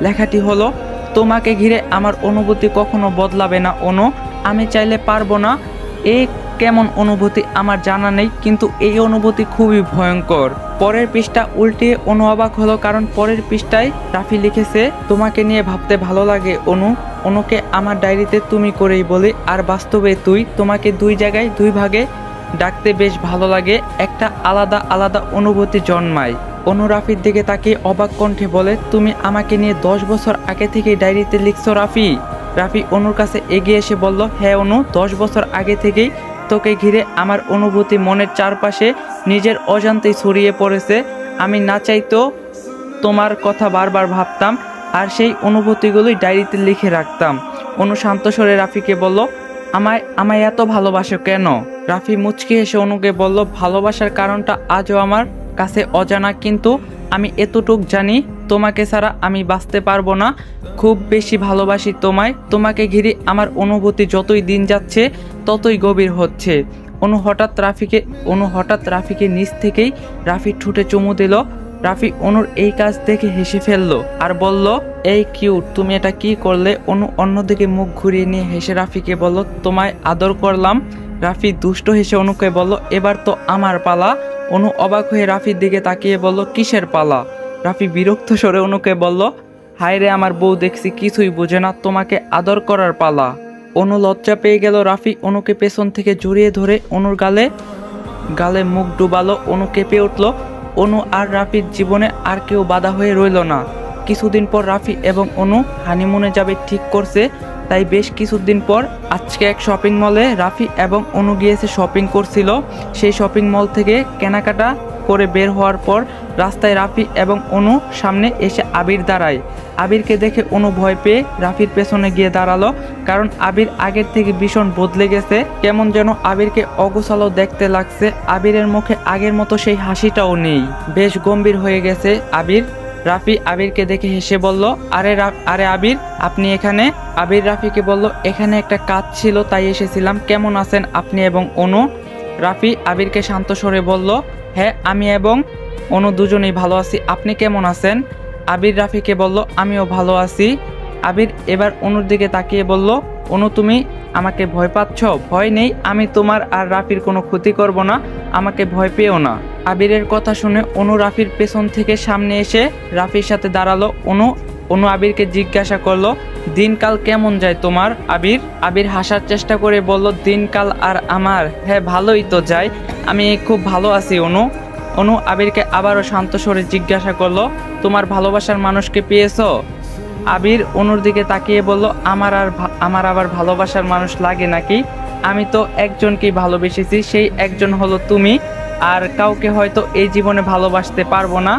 লেখাটি হলো, তোমাকে ঘিরে আমার অনুভূতি কখনো বদলাবে না অনু, আমি চাইলে পারবো না। এই কেমন অনুভূতি আমার জানা নেই, কিন্তু এই অনুভূতি খুবই ভয়ঙ্কর। পরের পৃষ্ঠা উল্টিয়ে অনু অবাক হলো, কারণ পরের পৃষ্ঠায় রাফি লিখেছে, তোমাকে নিয়ে ভাবতে ভালো লাগে অনু, অনুকে আমার ডায়েরিতে তুমি করেই বলি, আর বাস্তবে তুই। তোমাকে দুই জায়গায় দুই ভাগে ডাকতে বেশ ভালো লাগে, একটা আলাদা আলাদা অনুভূতি জন্মায়। অনু রাফির দিকে তাকিয়ে অবাক কণ্ঠে বলে, তুমি আমাকে নিয়ে 10 বছর আগে থেকেই ডায়েরিতে লিখছো রাফি? রাফি অনুর কাছে এগিয়ে এসে বলল, হ্যাঁ অনু, 10 বছর আগে থেকেই তোকে ঘিরে আমার অনুভূতি মনের চারপাশে নিজের অজান্তেই ছড়িয়ে পড়েছে। আমি না চাইতেও তোমার কথা বারবার ভাবতাম আর সেই অনুভূতিগুলোই ডায়েরিতে লিখে রাখতাম। অনু শান্ত স্বরে রাফিকে বলল, আমায় আমায় এত ভালোবাসো কেন? রাফি মুচকি হেসে অনুকে বলল, ভালোবাসার কারণটা আজও আমার কাছে অজানা, কিন্তু আমি এতটুক জানি তোমাকে ছাড়া আমি বাঁচতে পারবো না। খুব বেশি ভালোবাসি তোমায়। তোমাকে ঘিরে আমার অনুভূতি যতই দিন যাচ্ছে ততই গভীর হচ্ছে। অনু হঠাৎ রাফিকে নিচ থেকেই রাফির ঠোঁটে চুমু দিল। রাফি অনুর এই কাজ দেখে হেসে ফেললো আর বলল, এই কিউট, তুমি এটা কি করলে? অনু অন্যদিকে মুখ ঘুরিয়ে নিয়ে হেসে রাফিকে বলল, তোমায় আদর করলাম। রাফি দুষ্ট হেসে অনুকে বলল, এবার তো আমার পালা। অনু অবাক হয়ে রাফির দিকে তাকিয়ে বলল, কিসের পালা? রাফি বিরক্ত স্বরে অনুকে বলল, হায় রে আমার বউ, দেখছি কিছুই বোঝে না, তোমাকে আদর করার পালা। অনু লজ্জা পেয়ে গেল। রাফি অনুকে পেছন থেকে জড়িয়ে ধরে অনুর গালে মুখ ডুবালো। অনু কেঁপে উঠল। অনু আর রাফির জীবনে আর কেউ বাধা হয়ে রইল না। কিছুদিন পর রাফি এবং অনু হানিমুনে যাবে ঠিক করছে। তাই বেশ কিছুদিন পর আজকে এক শপিং মলে রাফি এবং অনু গিয়েছে শপিং করছিল। সেই শপিং মল থেকে কেনাকাটা করে বের হওয়ার পর রাস্তায় রাফি এবং অনু সামনে এসে আবির দাঁড়ায়। আবিরকে দেখে অনু ভয় পেয়ে রাফির পেছনে গিয়ে দাঁড়ালো, কারণ আবির আগের থেকে ভীষণ বদলে গেছে। কেমন যেন আবিরকে অগোছালো দেখতে লাগছে। আবিরের মুখে আগের মতো সেই হাসিটাও নেই, বেশ গম্ভীর হয়ে গেছে আবির। রাফি আবিরকে দেখে হেসে বলল, আরে আবির, আপনি এখানে? আবির রাফিকে বলল, এখানে একটা কাজ ছিল তাই এসেছিলাম। কেমন আছেন আপনি এবং অনু? রাফি আবিরকে শান্ত স্বরে বলল, হ্যাঁ আমি এবং অনু দুজনেই ভালো আছি। আপনি কেমন আছেন? আবির রাফিকে বলল, আমিও ভালো আছি। আবির এবার অনুর দিকে তাকিয়ে বলল, অনু তুমি আমাকে ভয় পাচ্ছ? ভয় নেই, আমি তোমার আর রাফির কোনো ক্ষতি করব না, আমাকে ভয় পেও না। আবিরের কথা শুনে অনু রাফির পেছন থেকে সামনে এসে রাফির সাথে দাঁড়ালো। অনু আবিরকে জিজ্ঞাসা করলো, দিনকাল কেমন যায় তোমার আবির? আবির হাসার চেষ্টা করে বলল, দিনকাল আর আমার? হ্যাঁ ভালোই তো যায়, আমি খুব ভালো আছি অনু আবিরকে আবারও শান্ত স্বরে জিজ্ঞাসা করলো, তোমার ভালোবাসার মানুষকে পেয়েছো? আবির অনুর দিকে তাকিয়ে বলল, আমার আবার ভালোবাসার মানুষ লাগে নাকি? আমি তো একজনকেই ভালোবেসেছি, সেই একজন হলো তুমি। আর কাউকে হয়তো এই জীবনে ভালোবাসতে পারবো না।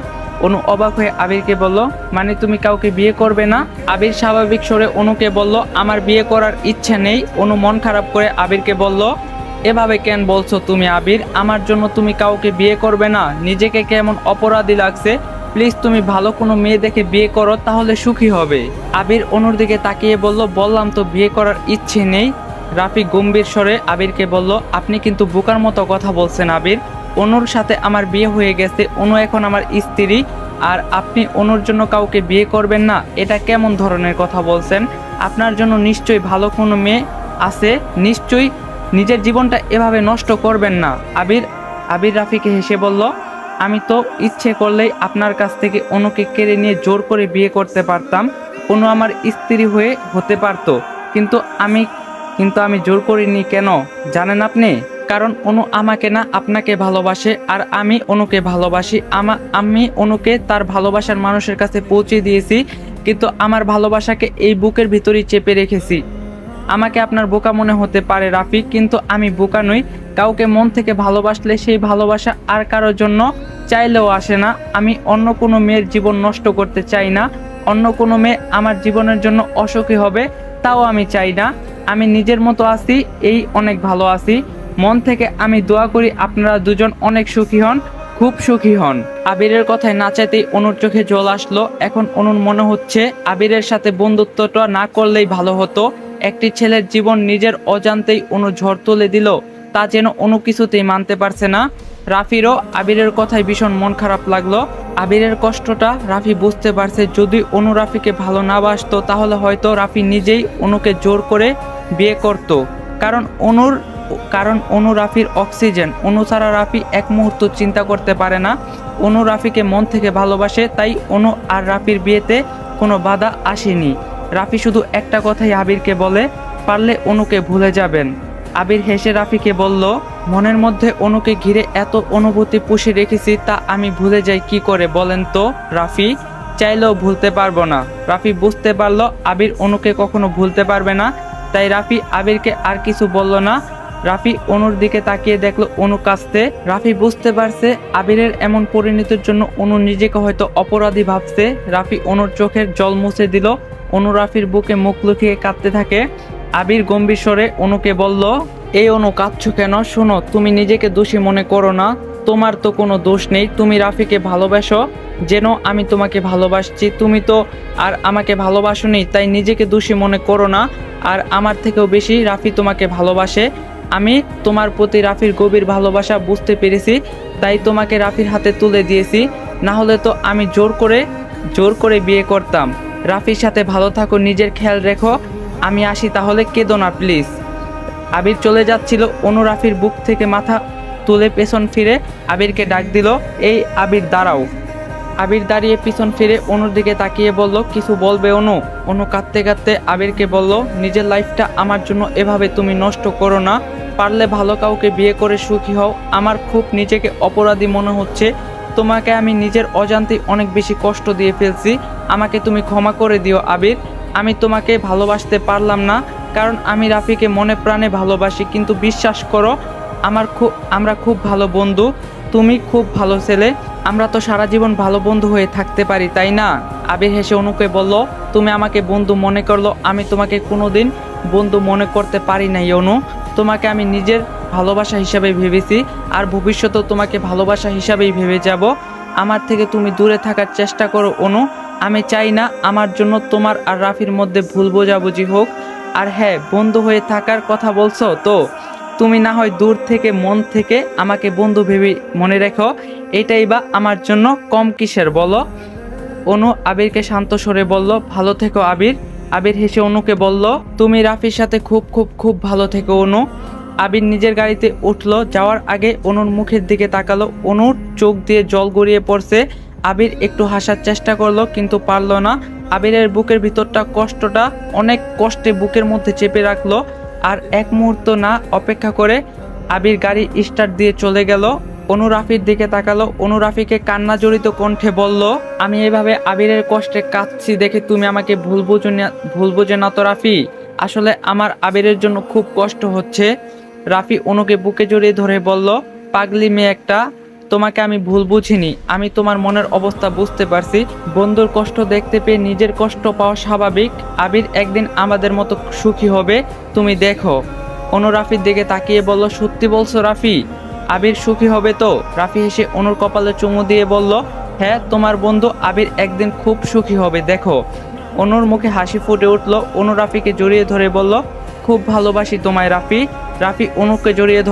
অনু অবাক হয়ে আবিরকে বলল, মানে তুমি কাউকে বিয়ে করবে না? আবির স্বাভাবিক স্বরে অনুকে বলল, আমার বিয়ে করার ইচ্ছে নেই। অনু মন খারাপ করে আবিরকে বলল, এভাবে কেন বলছো তুমি আবির? আমার জন্য তুমি কাউকে বিয়ে করবে না? নিজেকে কেমন অপরাধী লাগছে। প্লিজ তুমি ভালো কোনো মেয়ে দেখে বিয়ে করো, তাহলে সুখী হবে। আবির অনুর দিকে তাকিয়ে বলল, বললাম তো বিয়ে করার ইচ্ছে নেই। রাফি গম্ভীর স্বরে আবিরকে বলল, আপনি কিন্তু বোকার মতো কথা বলছেন আবির। অনুর সাথে আমার বিয়ে হয়ে গেছে, অনু এখন আমার স্ত্রী, আর আপনি অনুর জন্য কাউকে বিয়ে করবেন না? এটা কেমন ধরনের কথা বলছেন? আপনার জন্য নিশ্চয়ই ভালো কোনো মেয়ে আছে, নিশ্চয়ই নিজের জীবনটা এভাবে নষ্ট করবেন না। আবির রাফিকে হেসে বলল, আমি তো ইচ্ছে করলেই আপনার কাছ থেকে অনুকে কেড়ে নিয়ে জোর করে বিয়ে করতে পারতাম, অনু আমার স্ত্রী হতে পারতো, কিন্তু আমি জোর করিনি। কেন জানেন আপনি? কারণ অনু আমাকে না আপনাকে ভালোবাসে, আর আমি অনুকে ভালোবাসি। আমি অনুকে তার ভালোবাসার মানুষের কাছে পৌঁছে দিয়েছি, কিন্তু আমার ভালোবাসাকে এই বুকের ভিতরেই চেপে রেখেছি। আমাকে আপনার বোকা মনে হতে পারে রাফি, কিন্তু আমি বোকা নই। কাউকে মন থেকে ভালোবাসলে সেই ভালোবাসা আর কারোর জন্য চাইলেও আসে না। আমি অন্য কোনো মেয়ের জীবন নষ্ট করতে চাই না। অন্য কোনো মেয়ে আমার জীবনের জন্য অসুখী হবে তাও আমি চাই না। আমি নিজের মতো আছি, এই অনেক ভালো আছি। মন থেকে আমি দোয়া করি আপনারা দুজন অনেক সুখী হন, খুব সুখী হন। আবিরের কথায় না চাইতেই অনুর চোখে জল আসলো। এখন অনুর মনে হচ্ছে আবিরের সাথে বন্ধুত্বটা না করলেই ভালো হতো। একটি ছেলের জীবন নিজের অজান্তেই অনু ঝড় তুলে দিল, তা যেন অনু কিছুতেই মানতে পারছে না। রাফিরও আবিরের কথায় ভীষণ মন খারাপ লাগলো। আবিরের কষ্টটা রাফি বুঝতে পারছে। যদি অনু রাফিকে ভালো না বাসতো তাহলে হয়তো রাফি নিজেই অনুকে জোর করে বিয়ে করত। কারণ অনু রাফির অক্সিজেন। অনু ছাড়া রাফি এক মুহূর্ত চিন্তা করতে পারে না। অনু রাফিকে মন থেকে ভালোবাসে, তাই অনু আর রাফির বিয়েতে কোনো বাধা আসেনি। রাফি শুধু একটা কথাই আবিরকে বলে, পারলে অনুকে ভুলে যাবেন। আবির হেসে রাফিকে বলল, মনের মধ্যে অনুকে ঘিরে এত অনুভূতি পুষে রেখেছি তা আমি ভুলে যাই কি করে বলেন তো রাফি? চাইলেও ভুলতে পারবো না। রাফি বুঝতে পারলো আবির অনুকে কখনো ভুলতে পারবে না, তাই রাফি আবিরকে আর কিছু বলল না। রাফি অনুর দিকে তাকিয়ে দেখলো অনু কাঁদছে। রাফি বুঝতে পারছে আবিরের এমন পরিণতির জন্য অনু নিজেকে হয়তো অপরাধী ভাবছে। রাফি অনুর চোখের জল মুছে দিল। অনু রাফির বুকে মুখ লুকিয়ে কাঁদতে থাকে। আবির গম্ভীর স্বরে অনুকে বলল, এই অনু কাঁদছো কেন? শোনো, তুমি নিজেকে দোষী মনে করো না, তোমার তো কোনো দোষ নেই। তুমি রাফিকে ভালোবাসো, যেন আমি তোমাকে ভালোবাসছি। তুমি তো আর আমাকে ভালোবাসোনি, তাই নিজেকে দোষী মনে করো না। আর আমার থেকেও বেশি রাফি তোমাকে ভালোবাসে। আমি তোমার প্রতি রাফির গভীর ভালোবাসা বুঝতে পেরেছি, তাই তোমাকে রাফির হাতে তুলে দিয়েছি। না হলে তো আমি জোর করে বিয়ে করতাম। রাফির সাথে ভালো থাকো, নিজের খেয়াল রেখো। আমি আসি তাহলে, কেঁদো না প্লিজ। আবির চলে যাচ্ছিল। অনু রাফির বুক থেকে মাথা তুলে পেছন ফিরে আবিরকে ডাক দিল, এই আবির দাঁড়াও। আবির দাঁড়িয়ে পিছন ফিরে অনুর দিকে তাকিয়ে বলল, কিছু বলবে অনু? অনু কাঁদতে কাঁদতে আবিরকে বলল, নিজের লাইফটা আমার জন্য এভাবে তুমি নষ্ট করো না। পারলে ভালো কাউকে বিয়ে করে সুখী হও। আমার খুব নিজেকে অপরাধী মনে হচ্ছে। তোমাকে আমি নিজের অজান্তেই অনেক বেশি কষ্ট দিয়ে ফেলছি। আমাকে তুমি ক্ষমা করে দিও আবির। আমি তোমাকে ভালোবাসতে পারলাম না, কারণ আমি রাফিকে মনে প্রাণে ভালোবাসি। কিন্তু বিশ্বাস করো, আমরা খুব ভালো বন্ধু। তুমি খুব ভালো ছেলে। আমরা তো সারা জীবন ভালো বন্ধু হয়ে থাকতে পারি, তাই না? আবির হেসে অনুকে বলল, তুমি আমাকে বন্ধু মনে করলো, আমি তোমাকে কোনোদিন বন্ধু মনে করতে পারি নাই অনু। তোমাকে আমি নিজের ভালোবাসা হিসাবে ভেবেছি, আর ভবিষ্যতেও তোমাকে ভালোবাসা হিসাবেই ভেবে যাব। আমার থেকে তুমি দূরে থাকার চেষ্টা করো অনু। আমি চাই না আমার জন্য তোমার আর রাফির মধ্যে ভুল বোঝাবুঝি হোক। আর হ্যাঁ, বন্ধু হয়ে থাকার কথা বলছো তো, তুমি না হয় দূর থেকে মন থেকে আমাকে বন্ধু ভেবে মনে রেখো। এটাই বা আমার জন্য কম কিসের বলো? অনু আবিরকে শান্ত স্বরে বলল, ভালো থেকো আবির। আবির হেসে অনুকে বলল, তুমি রাফির সাথে খুব খুব খুব ভালো থেকো অনু। আবির নিজের গাড়িতে উঠলো। যাওয়ার আগে অনুর মুখের দিকে তাকালো। অনুর চোখ দিয়ে জল গড়িয়ে পড়ছে। আবির একটু হাসার চেষ্টা করলো, কিন্তু পারল না। আবিরের বুকের ভিতরটা কষ্টটা অনেক কষ্টে বুকের মধ্যে চেপে রাখলো। আর এক মুহূর্ত না অপেক্ষা করে আবির গাড়ি স্টার্ট দিয়ে চলে গেল। অনু রাফির দিকে তাকালো। অনু রাফিকে কান্না জড়িত কণ্ঠে বলল, আমি এভাবে আবিরের কষ্টে কাঁদছি দেখে তুমি আমাকে ভুল বোঝে না তো রাফি? আসলে আমার আবিরের জন্য খুব কষ্ট হচ্ছে। রাফি অনুকে বুকে জড়িয়ে ধরে বলল, পাগলি মেয়ে একটা, তোমাকে আমি ভুল বুঝিনি। আমি তোমার মনের অবস্থা বুঝতে পারছি। বন্ধুর কষ্ট দেখতে পেয়ে নিজের কষ্ট পাওয়া স্বাভাবিক। আবির একদিন আমাদের মতো সুখী হবে, তুমি দেখো। অনু রাফির দিকে তাকিয়ে বলল, সত্যি বলছো রাফি? আবির সুখী হবে তো? রাফি হেসে অনুর কপালে চুমু দিয়ে বলল, হ্যাঁ, তোমার বন্ধু আবির একদিন খুব সুখী হবে, দেখো। অনুর মুখে হাসি ফুটে উঠল। অনু রাফিকে জড়িয়ে ধরে বলল, খুব ভালোবাসি তোমায় রাফি। রাফি অনুকে জড়িয়ে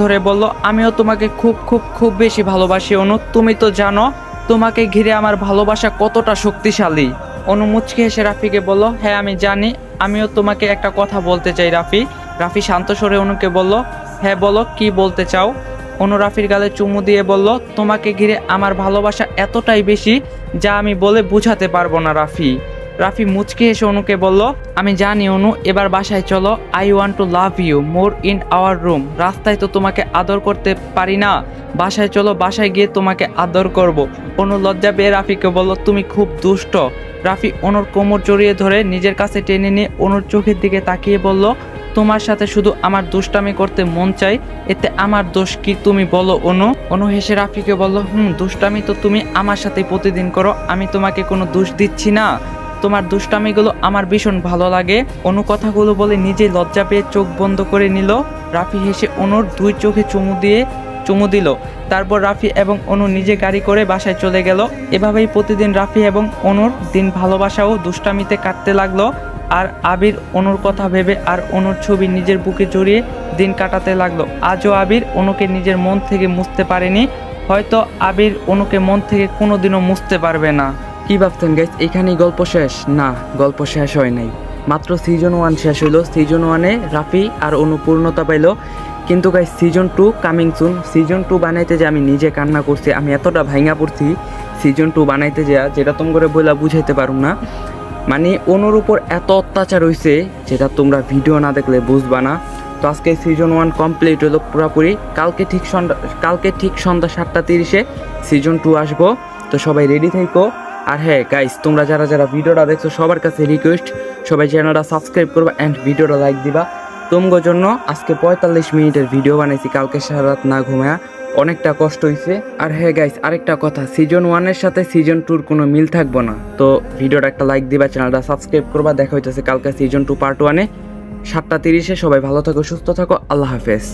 ধরে বলল, আমিও তোমাকে খুব খুব খুব বেশি ভালোবাসি অনু। তুমি তো জানো তোমাকে ঘিরে আমার ভালোবাসা কতটা শক্তিশালী। অনু মুচকি হেসে রাফিকে বলল, হ্যাঁ আমি জানি। আমিও তোমাকে একটা কথা বলতে চাই রাফি। রাফি শান্ত স্বরে অনুকে বলল, হ্যাঁ বলো, কি বলতে চাও? অনু রাফির গালে চুমু দিয়ে বলল, তোমাকে ঘিরে আমার ভালোবাসা এতটাই বেশি যা আমি বলে বুঝাতে পারবো না রাফি। রাফি মুচকি হেসে অনুকে বলল, আমি জানি অনু, এবার বাসায় চলো। I want to love you more in our room. রাস্তায় তো তোমাকে আদর করতে পারি না, বাসায় চলো, বাসায় গিয়ে তোমাকে আদর করব। অনু লজ্জা পেয়ে রাফিকে বলল, তুমি খুব দুষ্ট। রাফি অনুর কোমর জড়িয়ে ধরে নিজের কাছে টেনে নিয়ে অনুর চোখের দিকে তাকিয়ে বলল, তোমার সাথে শুধু আমার দুষ্টামি করতে মন চাই, এতে আমার দোষ কি তুমি বলো অনু? অনু হেসে রাফিকে বলল, দুষ্টামি তো তুমি আমার সাথে প্রতিদিন করো, আমি তোমাকে কোনো দোষ দিচ্ছি না। তোমার দুষ্টামিগুলো আমার ভীষণ ভালো লাগে। অনু কথাগুলো বলে নিজেই লজ্জা পেয়ে চোখ বন্ধ করে নিল। রাফি হেসে অনুর দুই চোখে চুমু দিল। তারপর রাফি এবং অনু নিজে গাড়ি করে বাসায় চলে গেল। এভাবেই প্রতিদিন রাফি এবং অনুর দিন ভালোবাসা ও দুষ্টামিতে কাটতে লাগলো। আর আবির অনুর কথা ভেবে আর অনুর ছবি নিজের বুকে জড়িয়ে দিন কাটাতে লাগলো। আজও আবির অনুকে নিজের মন থেকে মুছতে পারেনি। হয়তো আবির অনুকে মন থেকে কোনোদিনও মুছতে পারবে না। কি ভাবছেন গাইস, এখানেই গল্প শেষ? না, গল্প শেষ হয় নাই। মাত্র সিজন 1 শেষ হইলো। সিজন 1-এ রাফি আর অনু পূর্ণতা পাইলো, কিন্তু guys season 2 coming soon. Season 2 বানাইতে যে আমি নিজে কান্না করছি, আমি এতটা ভাঙা পড়ছি সিজন 2 বানাইতে যেটা তোম করে বইলা বুঝাইতে পারুম না। মানে অনুর উপর এত অত্যাচার হয়েছে যেটা তোমরা ভিডিও না দেখলে বুঝবা না। তো আজকে সিজন 1 কমপ্লিট হলো পুরোপুরি। কালকে ঠিক সন্ধ্যা 7:30-এ সিজন 2 আসবো। তো সবাই রেডি থেকো। আর হ্যাঁ গাইস, তোমরা যারা যারা ভিডিওটা দেখছো সবার কাছে রিকোয়েস্ট, সবাই চ্যানেলটা সাবস্ক্রাইব করবা অ্যান্ড ভিডিওটা লাইক দিবা। তোমার জন্য আজকে 45 মিনিটের ভিডিও বানাইছি, কালকে সারা রাত না ঘুমায়া, অনেকটা কষ্ট হয়েছে। আর হ্যাঁ গাইস, আরেকটা কথা, সিজন 1-এর সাথে সিজন 2-র কোনো মিল থাকবো না। তো ভিডিওটা একটা লাইক দিবা, চ্যানেলটা সাবস্ক্রাইব করবা। দেখা হইতেছে কালকে সিজন 2 পার্ট 1-এ 7:30-এ। সবাই ভালো থাকো, সুস্থ থাকো, আল্লাহ হাফেজ।